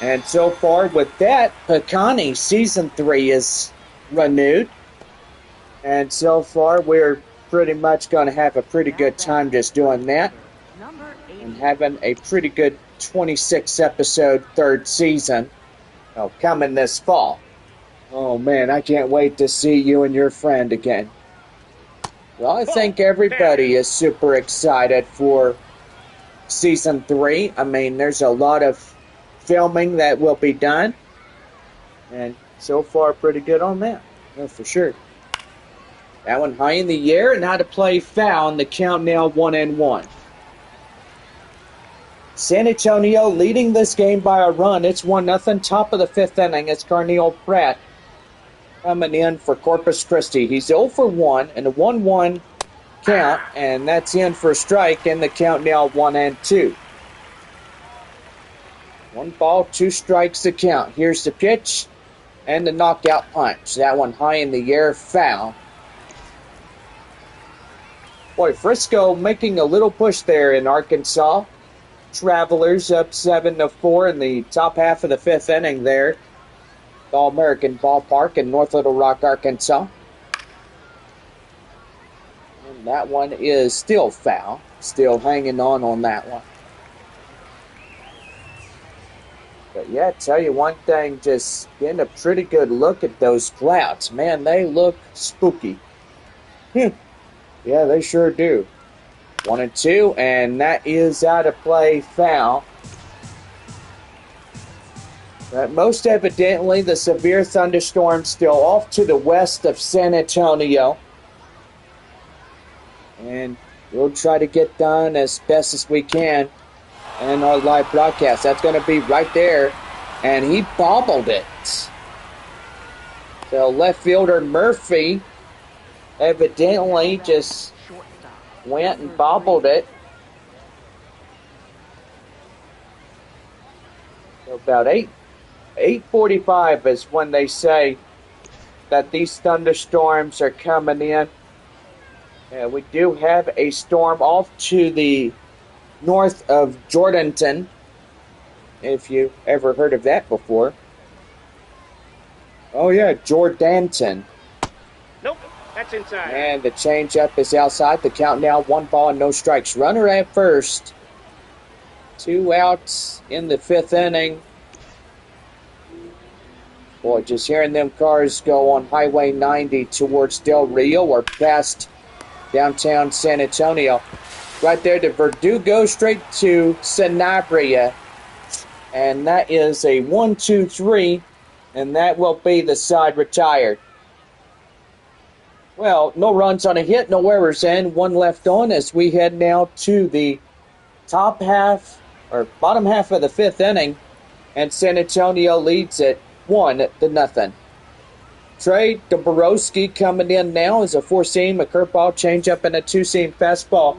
and so far with that, Picani Season 3 is renewed. And so far, we're pretty much going to have a pretty good time just doing that. And having a pretty good 26-episode third season coming this fall. Oh, man, I can't wait to see you and your friend again. Well, I think everybody is super excited for Season 3. I mean, there's a lot of filming that will be done. And so far, pretty good on that. Oh, for sure. That one high in the air, and how to play foul, and the count now 1-1. San Antonio leading this game by a run. It's 1-0, top of the fifth inning. It's Carneal Pratt coming in for Corpus Christi. He's 0 for 1 and a 1-1 count, and that's in for a strike, and the count now 1-2. 1 ball, 2 strikes to count. Here's the pitch and the knockout punch. That one high in the air, foul. Boy, Frisco making a little push there in Arkansas. Travelers up 7-4 in the top half of the fifth inning there. The All-American Ballpark in North Little Rock, Arkansas. And that one is still foul. Still hanging on that one. But yeah, tell you one thing, just getting a pretty good look at those clouds. Man, they look spooky. Yeah, they sure do. 1-2, and that is out of play, foul. But most evidently, the severe thunderstorm still off to the west of San Antonio. And we'll try to get done as best as we can in our live broadcast. That's going to be right there. And he bobbled it. So left fielder Murphy evidently just went and bobbled it. So about 8:45 is when they say that these thunderstorms are coming in. And we do have a storm off to the north of Jordanton, if you ever heard of that before. Oh yeah, Jordanton. Nope, that's inside. And the changeup is outside. The count now 1 ball and no strikes. Runner at first. 2 outs in the fifth inning. Boy, just hearing them cars go on Highway 90 towards Del Rio or past downtown San Antonio. Right there to Verdugo, straight to Sanabria. And that is a 1-2-3. And that will be the side retired. Well, no runs on a hit, no errors in. 1 left on as we head now to the top half, or bottom half of the fifth inning. And San Antonio leads it 1-0. Trey Dombrowski coming in now is a 4-seam, a curveball, changeup, and a 2-seam fastball.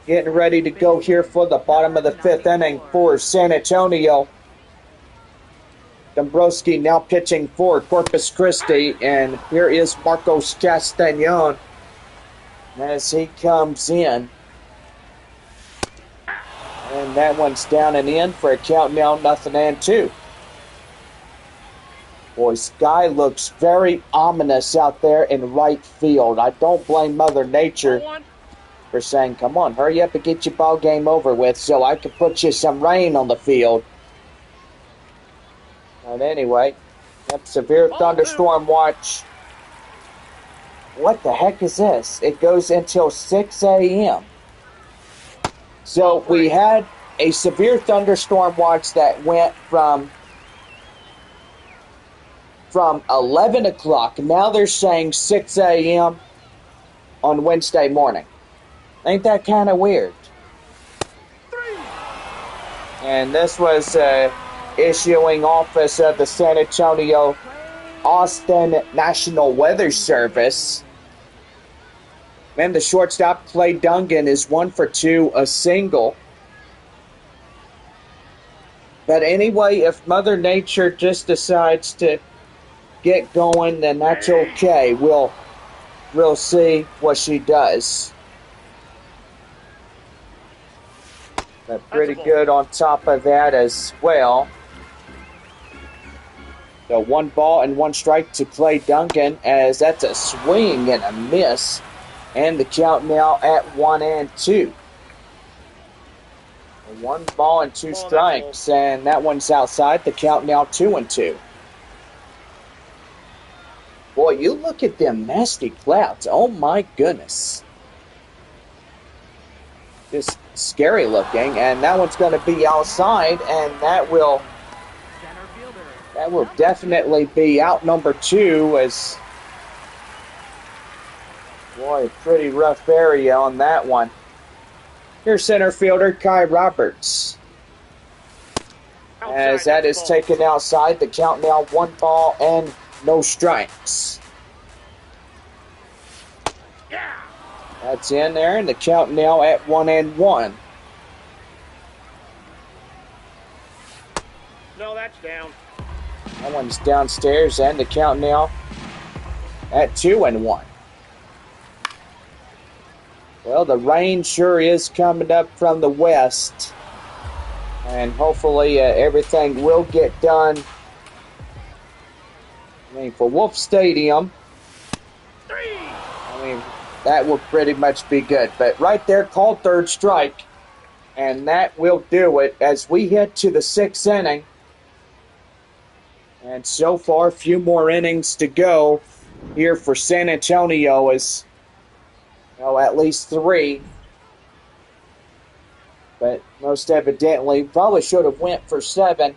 Getting ready to go here for the bottom of the fifth inning for San Antonio. Dombrowski now pitching for Corpus Christi, and here is Marcos Castañon as he comes in. And that one's down and in for a count now 0-2. Boy, sky looks very ominous out there in right field. I don't blame Mother Nature for saying, come on, hurry up and get your ball game over with so I can put you some rain on the field. But anyway, yep, severe thunderstorm watch. What the heck is this? It goes until 6 a.m. So we had a severe thunderstorm watch that went from from 11 o'clock. Now they're saying 6 a.m. on Wednesday morning. Ain't that kind of weird? And this was issuing office of the San Antonio Austin National Weather Service. Man, the shortstop, Clay Dungan, is 1 for 2, a single. But anyway, if Mother Nature just decides to get going, then that's okay. We'll see what she does. But pretty good on top of that as well. So 1 ball and 1 strike to Clay Dungan, as that's a swing and a miss. And the count now at 1-2. 1 ball and 2 strikes, and that one's outside. The count now 2-2. Boy, you look at them nasty clouds. Oh my goodness. Just scary looking, and that one's going to be outside, and that will definitely be out number 2, as boy, pretty rough area on that one. Here's center fielder Kai Roberts. As that is taken outside, the count now 1 ball and no strikes. That's in there, and the count now at 1-1. No, that's down. That one's downstairs, and the count now at 2-1. Well, the rain sure is coming up from the west, and hopefully everything will get done. I mean, for Wolf Stadium, that will pretty much be good. But right there, called 3rd strike, and that will do it as we head to the 6th inning. And so far, a few more innings to go here for San Antonio, as at least 3. But most evidently, probably should have went for 7.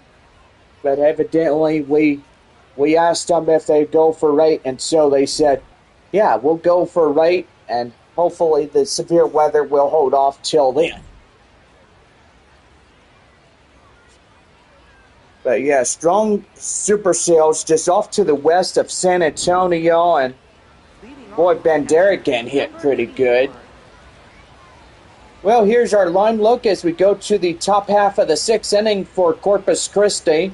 But evidently, we asked them if they'd go for 8, and so they said, yeah, we'll go for 8, and hopefully the severe weather will hold off till then. But yeah, strong supercells just off to the west of San Antonio, and boy, Bandera hit pretty good. Well, here's our line look as we go to the top half of the 6th inning for Corpus Christi.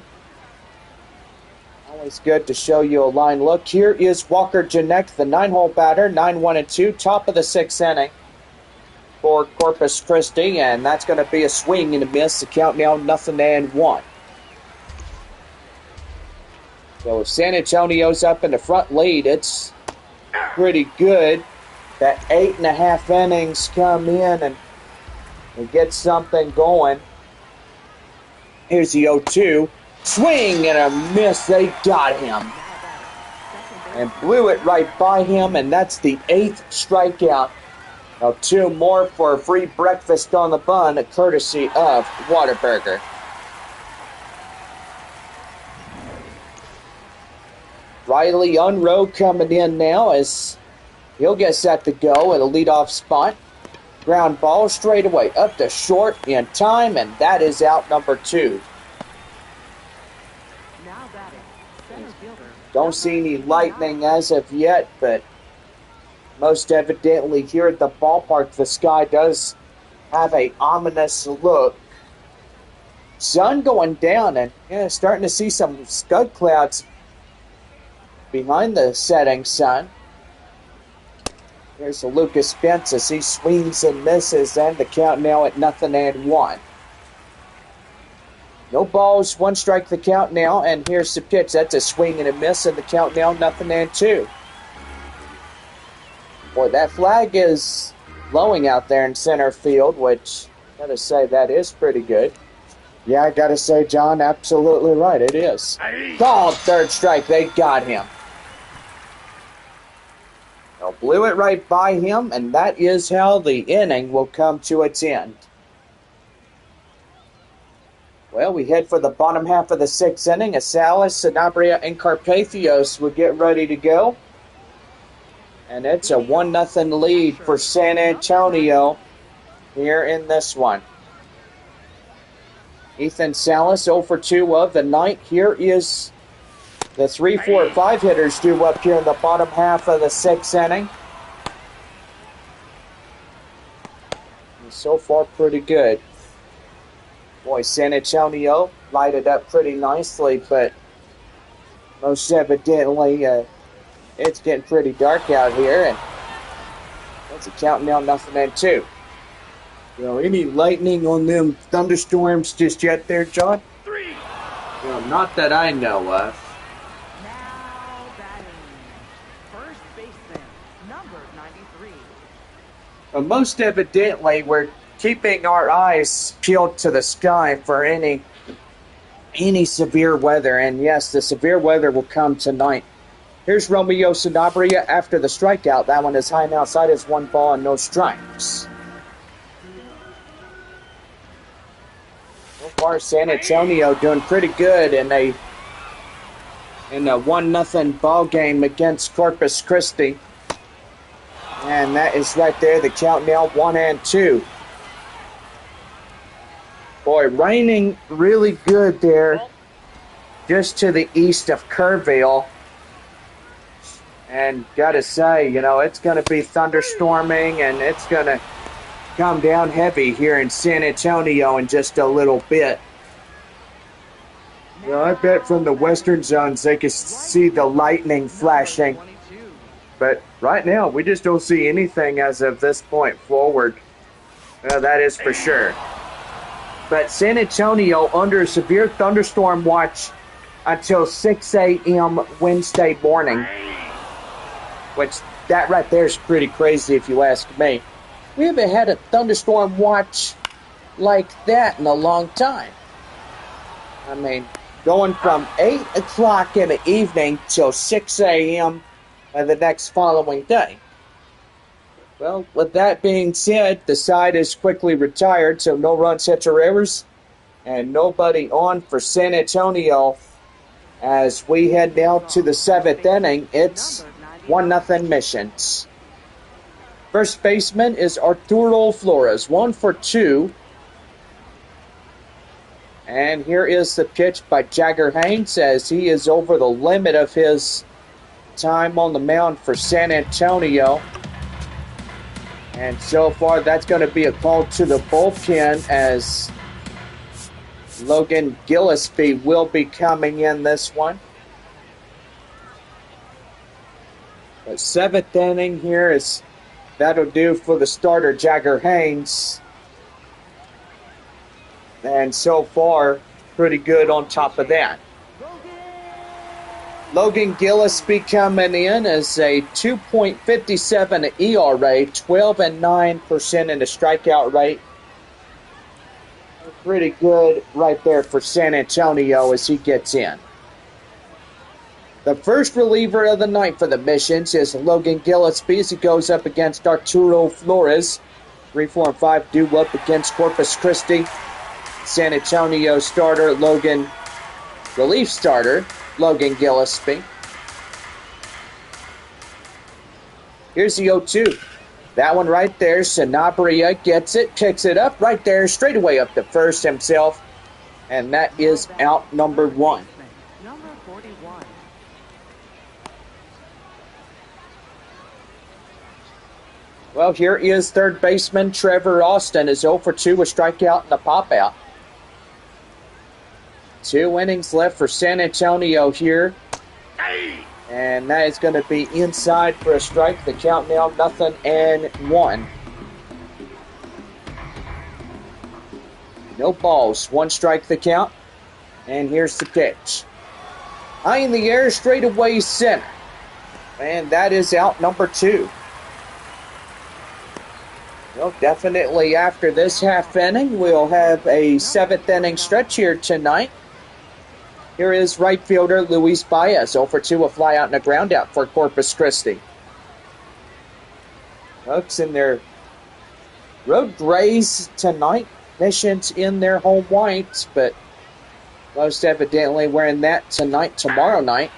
Always good to show you a line look. Here is Walker Janek, the 9-hole batter, 9-1-2, top of the 6th inning for Corpus Christi, and that's going to be a swing and a miss. The count now 0-1. So if San Antonio's up in the front lead, it's pretty good that 8.5 innings come in and get something going. Here's the 0-2. Swing and a miss. They got him. And blew it right by him, and that's the 8th strikeout. Now 2 more for a free breakfast on the bun, courtesy of Whataburger. Riley Unroe coming in now as he'll get set to go at a leadoff spot. Ground ball straight away up to short in time, and that is out number 2. Don't see any lightning as of yet, but most evidently here at the ballpark, the sky does have a ominous look. Sun going down, and starting to see some scud clouds behind the setting sun. Here's Lucas Spence as he swings and misses, and the count now at 0-1. No balls, 1 strike the count now, and here's the pitch. That's a swing and a miss, and the count now 0-2. Boy, that flag is blowing out there in center field, which I gotta say that is pretty good. Yeah, I gotta say, John, absolutely right, it is. Called 3rd strike, they got him. Well, blew it right by him, and that is how the inning will come to its end. Well, we head for the bottom half of the sixth inning. As Salas, Sanabria, and Carpathios will get ready to go. And it's a 1-0 lead for San Antonio here in this one. Ethan Salas 0 for 2 of the night. Here is the 3, 4, 5 hitters due up here in the bottom half of the sixth inning. And so far, pretty good. Boy, San Antonio lighted up pretty nicely, but most evidently it's getting pretty dark out here, and it's a counting down 0-2. Any lightning on them thunderstorms just yet there, John? 3. Not that I know of. Now batting. First baseman, number 93. Well, most evidently, we're keeping our eyes peeled to the sky for any severe weather. And yes, the severe weather will come tonight. Here's Romeo Sanabria after the strikeout. That one is high and outside. It's 1 ball and no strikes. So far, San Antonio doing pretty good in a 1-0 ball game against Corpus Christi. And that is right there, the count now 1-2. Boy, raining really good there just to the east of Kerrville. And gotta say, it's going to be thunderstorming, and it's going to come down heavy here in San Antonio in just a little bit. I bet from the western zones they can see the lightning flashing. But right now, we just don't see anything as of this point forward. That is for sure. But San Antonio under a severe thunderstorm watch until 6 a.m. Wednesday morning. Which, that right there is pretty crazy if you ask me. We haven't had a thunderstorm watch like that in a long time. I mean, going from 8 o'clock in the evening till 6 a.m. the next following day. Well, with that being said, the side is quickly retired, so no runs, hits, or errors, and nobody on for San Antonio. As we head now to the 7th inning, it's 1-0 Missions. First baseman is Arturo Flores, 1 for 2. And here is the pitch by Jagger Haynes as he is over the limit of his time on the mound for San Antonio. And so far, that's going to be a call to the bullpen as Logan Gillespie will be coming in this one. The 7th inning here is that'll do for the starter, Jagger Haynes. And so far, pretty good on top of that. Logan Gillespie coming in as a 2.57 ERA, 12.9% in the strikeout rate. Pretty good right there for San Antonio as he gets in. The first reliever of the night for the Missions is Logan Gillespie as he goes up against Arturo Flores. 3, 4, and 5 due up against Corpus Christi. San Antonio starter, relief starter, Logan Gillespie. Here's the 0-2. That one right there, Sanabria gets it, picks it up right there, straight away up to first himself. And that is out number 1. Number 41. Well, here is third baseman Trevor Austin, is 0 for 2 with strikeout and a pop-out. 2 innings left for San Antonio here. And that is going to be inside for a strike. The count now 0-1. No balls. 1 strike the count. And here's the pitch. High in the air, straight away center. And that is out number 2. Well, definitely after this half inning, we'll have a 7th inning stretch here tonight. Here is right fielder Luis Baez, 0 for 2, a fly out and a ground out for Corpus Christi. Folks in their road grays tonight. Missions in their home whites, but Most evidently wearing that tonight, tomorrow night.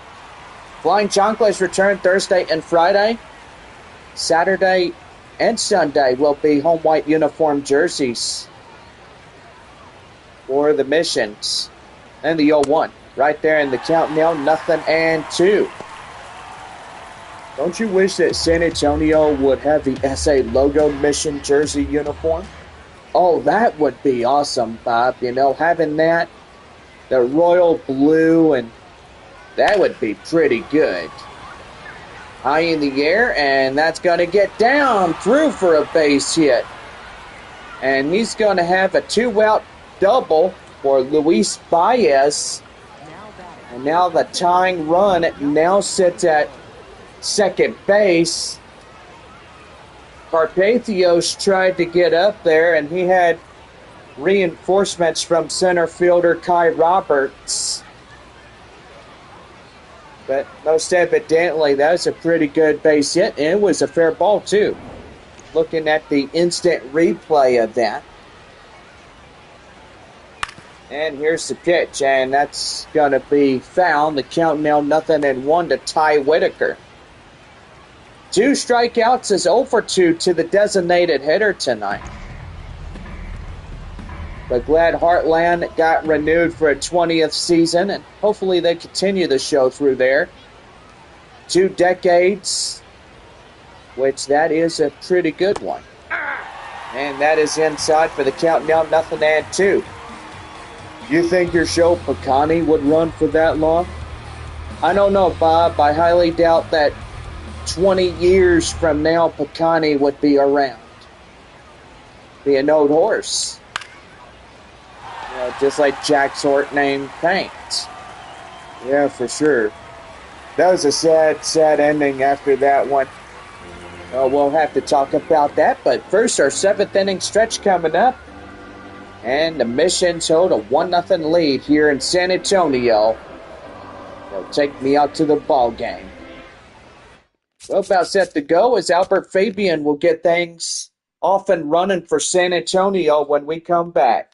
Flying Chocolates return Thursday and Friday. Saturday and Sunday will be home white uniform jerseys for the Missions. And the 0-1 right there in the count now, 0-2. Don't you wish that San Antonio would have the SA logo Mission jersey uniform? Oh, that would be awesome, Bob. You know, having that, the royal blue, and that would be pretty good. High in the air, and that's going to get down through for a base hit. And he's going to have a 2-out double for Luis Baez. And now the tying run now sits at second base. Carpathios tried to get up there, and he had reinforcements from center fielder Kai Roberts. But most evidently, that was a pretty good base hit, and it was a fair ball, too. Looking at the instant replay of that. And here's the pitch, and that's going to be foul. The count now 0-1 to Ty Whitaker. 2 strikeouts is 0 for 2 to the designated hitter tonight. But glad Heartland got renewed for a 20th season, and hopefully they continue the show through there. 2 decades, which that is a pretty good one. And that is inside for the count now 0-2. You think your show Picani would run for that long? I don't know, Bob. I highly doubt that 20 years from now Picani would be around. Be an old horse. You know, just like Jack's Hort named Paint. Yeah, for sure. That was a sad ending after that one. We'll have to talk about that, but first our 7th inning stretch coming up. And the Missions hold a 1-0 lead here in San Antonio. They'll take me out to the ball game. Well, about set to go as Albert Fabian will get things off and running for San Antonio when we come back.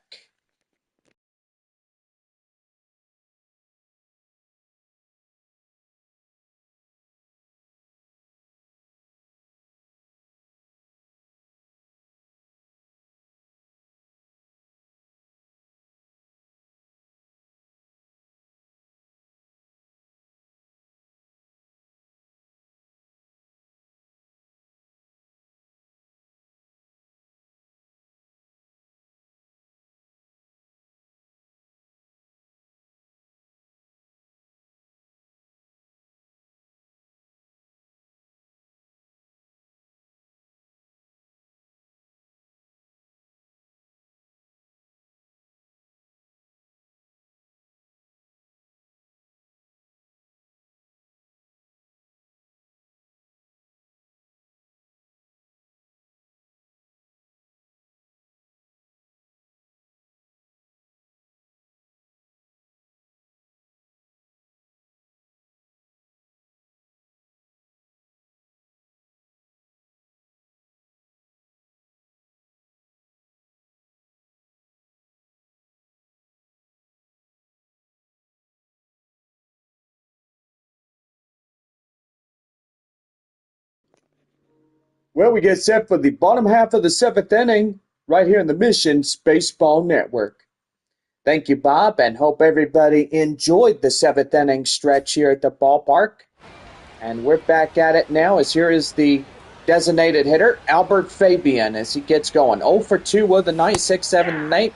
Well, we get set for the bottom half of the 7th inning right here in the Missions Baseball Network. Thank you, Bob, and hope everybody enjoyed the 7th inning stretch here at the ballpark. And we're back at it now as here is the designated hitter, Albert Fabian, as he gets going. 0 for 2 of the night, 6, 7, and 8.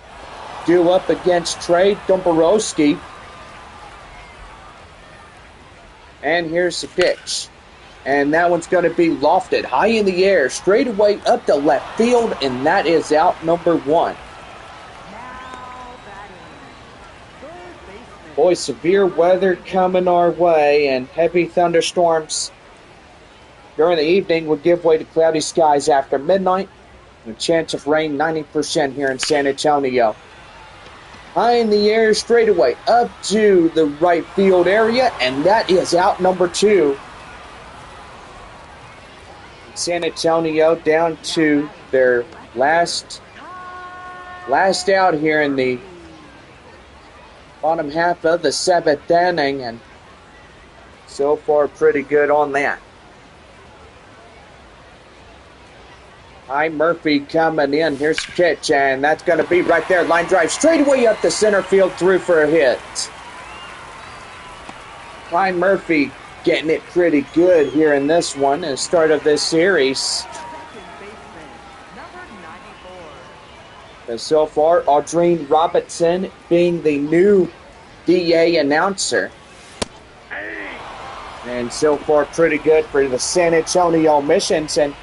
Due up against Trey Dombrowski. And here's the pitch. And that one's going to be lofted high in the air, straight away up to left field, and that is out number 1. Boy, severe weather coming our way, and heavy thunderstorms during the evening will give way to cloudy skies after midnight. A chance of rain 90% here in San Antonio. High in the air, straight away up to the right field area, and that is out number 2. San Antonio down to their last out here in the bottom half of the 7th inning, and so far pretty good on that. Hi, Murphy coming in. Here's the pitch, and that's going to be right there. Line drive straight away up the center field, through for a hit. Hi, Murphy getting it pretty good here in this one, at the start of this series. Second baseman, number 94. And so far, Audrine Robinson being the new DA announcer. And so far, pretty good for the San Antonio Missions. And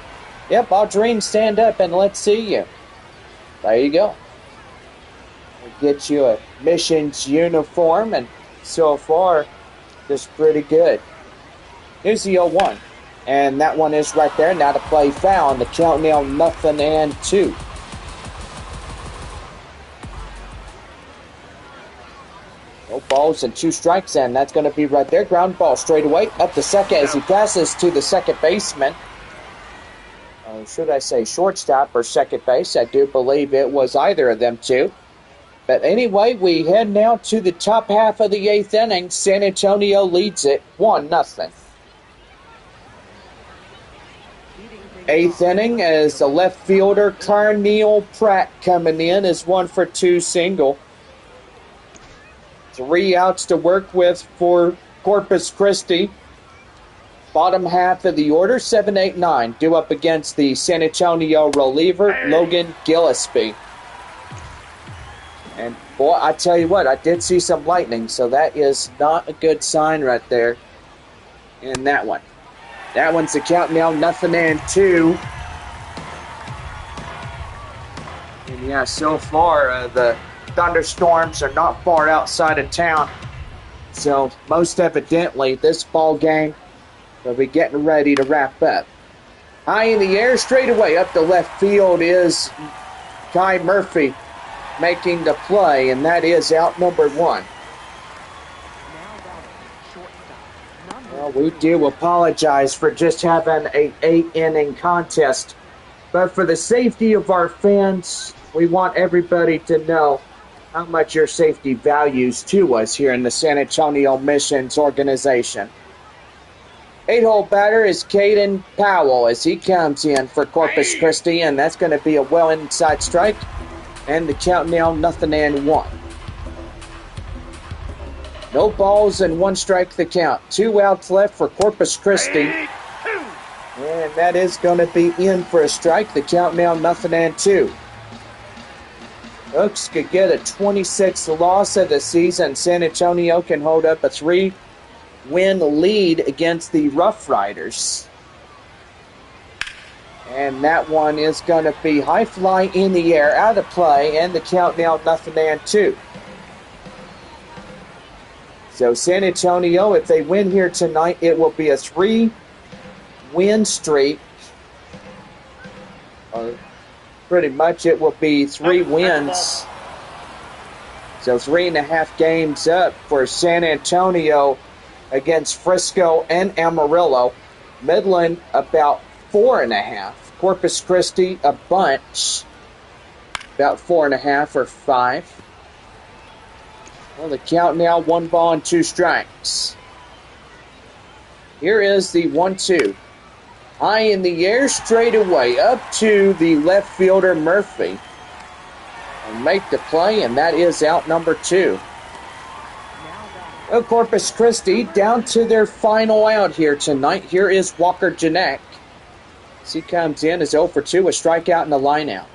yep, Audrine, stand up and let's see you. There you go. We'll get you a Missions uniform, and so far, just pretty good. Here's the 0-1. And that one is right there. Now to play foul. And the count now 0-2. No balls and 2 strikes, and that's going to be right there. Ground ball straight away up the second as he passes to the second baseman. Should I say shortstop or second base? I do believe it was either of them two. But anyway, we head now to the top half of the 8th inning. San Antonio leads it 1-0. 8th inning as the left fielder Carneal Pratt coming in is 1 for 2 single. 3 outs to work with for Corpus Christi. Bottom half of the order, 7, 8, 9, due up against the San Antonio reliever, Logan Gillespie. And boy, I tell you what, I did see some lightning, so that is not a good sign right there in that one. That one's the count now, 0-2. And yeah, so far, the thunderstorms are not far outside of town. So most evidently, this ball game will be getting ready to wrap up. High in the air, straight away up the left field is Kai Murphy making the play, and that is out number 1. Well, we do apologize for just having an 8-inning contest, but for the safety of our fans, we want everybody to know how much your safety values to us here in the San Antonio Missions organization. 8-hole batter is Caden Powell as he comes in for Corpus Christi, and that's going to be a well inside strike. And the count now 0-1. No balls and 1 strike the count. 2 outs left for Corpus Christi. And that is going to be in for a strike. The count now 0-2. Oaks could get a 26th loss of the season. San Antonio can hold up a 3-win lead against the Rough Riders. And that one is going to be high fly in the air, out of play, and the count now 0-2. So San Antonio, if they win here tonight, it will be a 3-win streak. Or pretty much it will be 3 wins. So 3.5 games up for San Antonio against Frisco and Amarillo. Midland about 4.5. Corpus Christi a bunch. About 4.5 or 5. Well, the count now 1 ball and 2 strikes. Here is the 1-2. High in the air, straight away, up to the left fielder Murphy. And make the play, and that is out number 2. Well, Corpus Christi down to their final out here tonight. Here is Walker Janek. As he comes in, is 0 for 2, a strikeout and a lineout.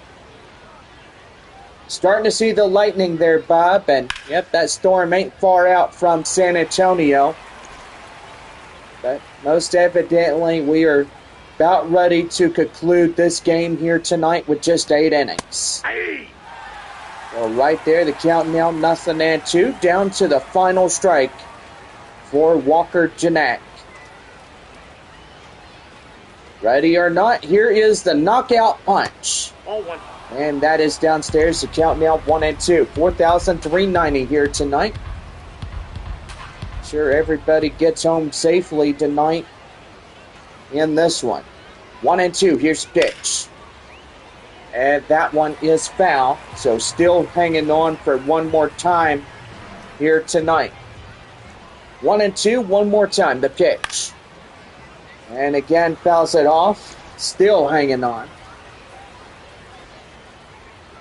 Starting to see the lightning there, Bob, and yep, that storm ain't far out from San Antonio. But most evidently, we are about ready to conclude this game here tonight with just 8 innings. Well, right there, the count now 0-2, down to the final strike for Walker Janek. Ready or not, here is the knockout punch. And that is downstairs. The count now 1-2. 4,390 here tonight. Sure everybody gets home safely tonight in this one. 1-2. Here's the pitch. And that one is foul. So still hanging on for one more time here tonight. 1-2, one more time, the pitch. And again, fouls it off, still hanging on.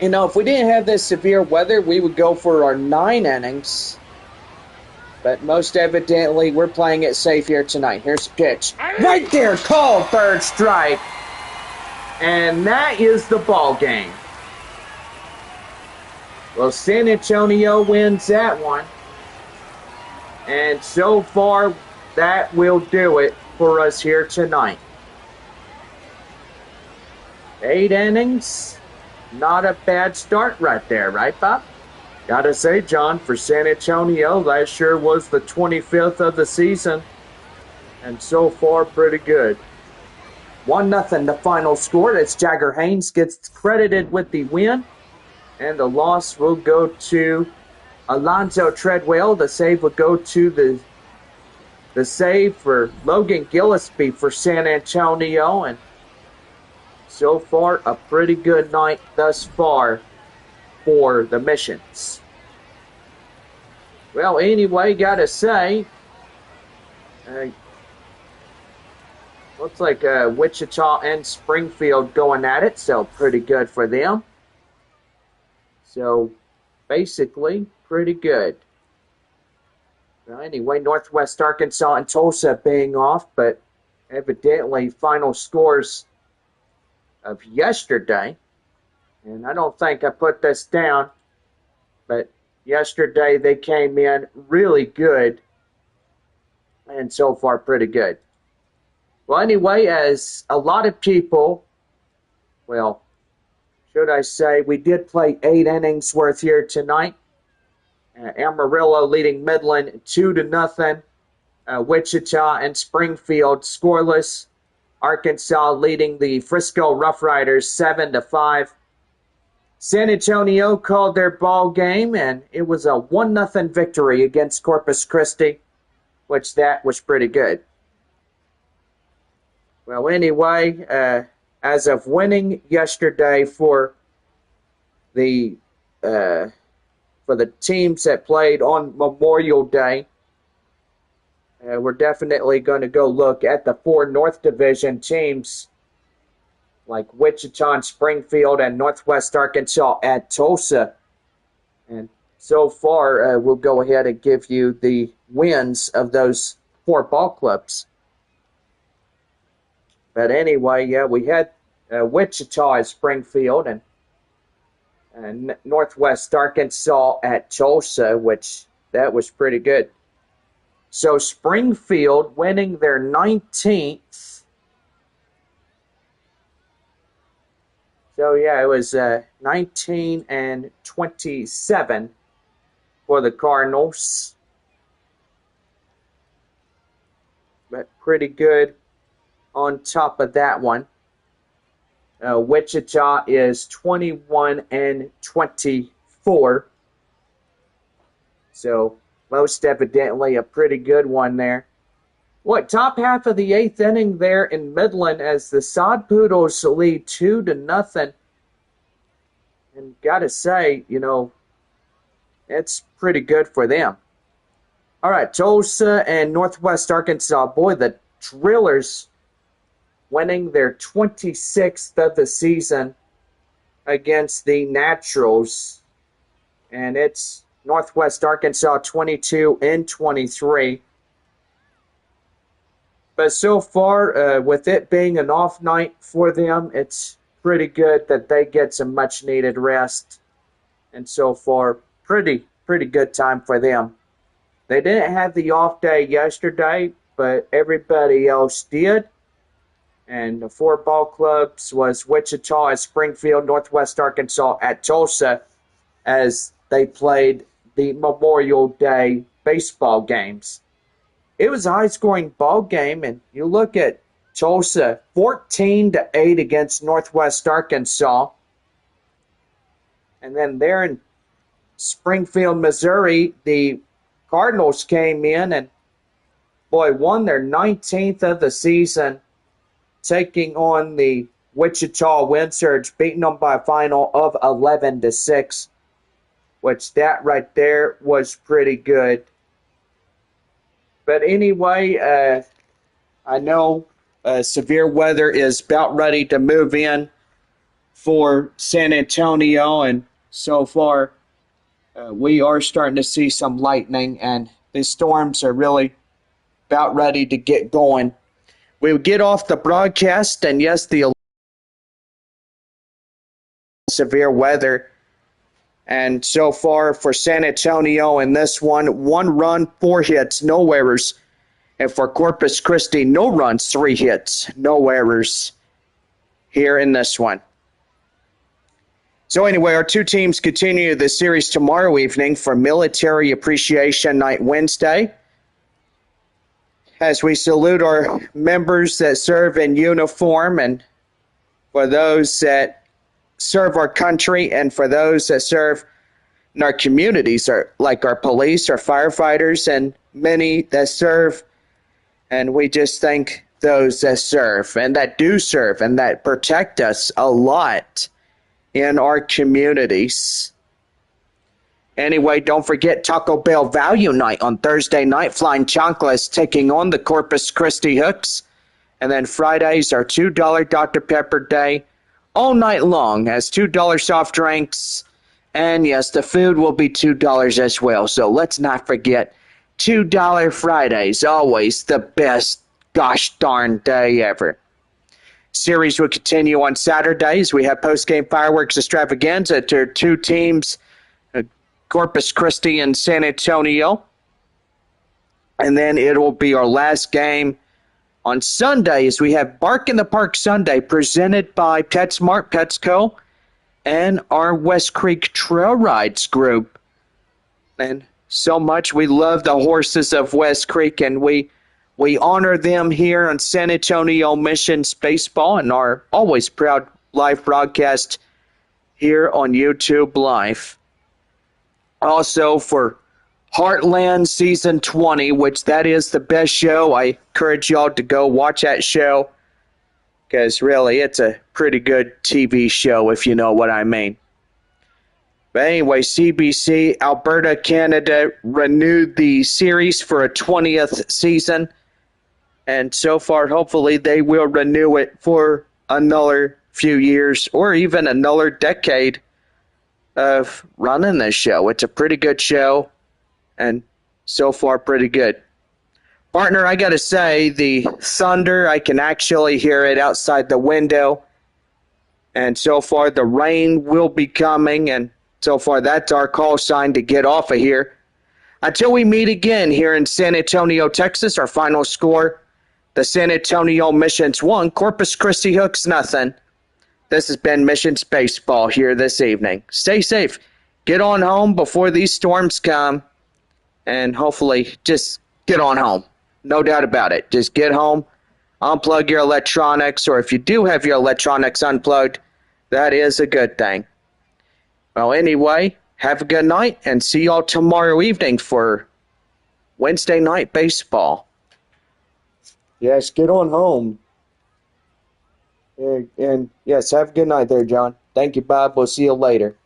You know, if we didn't have this severe weather, we would go for our 9 innings. But most evidently, we're playing it safe here tonight. Here's the pitch. Right there, called third strike. And that is the ball game. Well, San Antonio wins that one. And so far, that will do it for us here tonight. 8 innings. Not a bad start right there, right, Bob? Gotta say, John, for San Antonio, that sure was the 25th of the season. And so far, pretty good. 1-0 the final score. That's Jagger Haynes gets credited with the win. And the loss will go to Alonzo Treadwell. The save will go to the save for Logan Gillespie for San Antonio. And so far, a pretty good night thus far for the Missions. Well, anyway, gotta say, looks like Wichita and Springfield going at it, so pretty good for them. So, basically, pretty good. Well, anyway, Northwest Arkansas and Tulsa being off, but evidently final scores of yesterday, and I don't think I put this down, but yesterday they came in really good, and so far pretty good. Well, anyway, as a lot of people, well, should I say, we did play 8 innings worth here tonight. Amarillo leading Midland 2-0. Wichita and Springfield scoreless. Arkansas leading the Frisco Rough Riders 7-5. San Antonio called their ball game, and it was a 1-0 victory against Corpus Christi, which that was pretty good. Well, anyway, as of winning yesterday for the teams that played on Memorial Day, we're definitely going to go look at the 4 North Division teams like Wichita and Springfield and Northwest Arkansas at Tulsa. And so far, we'll go ahead and give you the wins of those 4 ball clubs. But anyway, yeah, we had Wichita at Springfield and Northwest Arkansas at Tulsa, which that was pretty good. So Springfield winning their 19th. So yeah, it was 19-27 for the Cardinals. But pretty good on top of that one. Wichita is 21-24. So most evidently a pretty good one there. What, top half of the 8th inning there in Midland as the Sod Poodles lead 2-0. And gotta say, you know, it's pretty good for them. All right, Tulsa and Northwest Arkansas. Boy, the Drillers winning their 26th of the season against the Naturals. And it's Northwest Arkansas 22-23. But so far, with it being an off night for them, it's pretty good that they get some much-needed rest. And so far, pretty good time for them. They didn't have the off day yesterday, but everybody else did. And the 4 ball clubs was Wichita at Springfield, Northwest Arkansas at Tulsa, as they played the Memorial Day baseball games. It was a high-scoring ball game, and you look at Tulsa, 14-8 against Northwest Arkansas. And then there in Springfield, Missouri, the Cardinals came in and, boy, won their 19th of the season, taking on the Wichita Wind Surge, beating them by a final of 11-6. which that right there was pretty good. But anyway, I know severe weather is about ready to move in for San Antonio, and so far we are starting to see some lightning, and the storms are really about ready to get going. We would get off the broadcast, and yes, the severe weather. And so far for San Antonio in this one run, 4 hits, no errors. And for Corpus Christi, no runs, 3 hits, no errors here in this one. So anyway, our two teams continue the series tomorrow evening for Military Appreciation Night Wednesday, as we salute our members that serve in uniform, and for those that serve our country, and for those that serve in our communities, like our police, our firefighters, and many that serve. And we just thank those that serve and that do serve and that protect us a lot in our communities. Anyway, don't forget Taco Bell Value Night on Thursday night. Flying Chanclas taking on the Corpus Christi Hooks. And then Fridays are $2 Dr. Pepper Day all night long, as $2 soft drinks. And yes, the food will be $2 as well. So let's not forget $2 Fridays, always the best gosh darn day ever. Series will continue on Saturdays. We have post-game fireworks extravaganza to our two teams, Corpus Christi and San Antonio. And then it will be our last game on Sundays. We have Bark in the Park Sunday, presented by PetSmart Pets Co. and our West Creek Trail Rides group. And so much we love the horses of West Creek, and we honor them here on San Antonio Missions Baseball and our always proud live broadcast here on YouTube Live. Also for Heartland Season 20, which that is the best show. I encourage y'all to go watch that show, because really it's a pretty good TV show, if you know what I mean. But anyway, CBC Alberta, Canada renewed the series for a 20th season. And so far, hopefully, they will renew it for another few years or even another decade of running this show. It's a pretty good show, and so far, pretty good. Partner, I got to say, the thunder, I can actually hear it outside the window. And so far, the rain will be coming, and so far, that's our call sign to get off of here. Until we meet again here in San Antonio, Texas, our final score, the San Antonio Missions 1, Corpus Christi Hooks nothing. This has been Missions Baseball here this evening. Stay safe. Get on home before these storms come, and hopefully just get on home. No doubt about it. Just get home, unplug your electronics, or if you do have your electronics unplugged, that is a good thing. Well, anyway, have a good night, and see y'all tomorrow evening for Wednesday night baseball. Yes, get on home. And yes, have a good night there, John. Thank you, Bob. We'll see you later.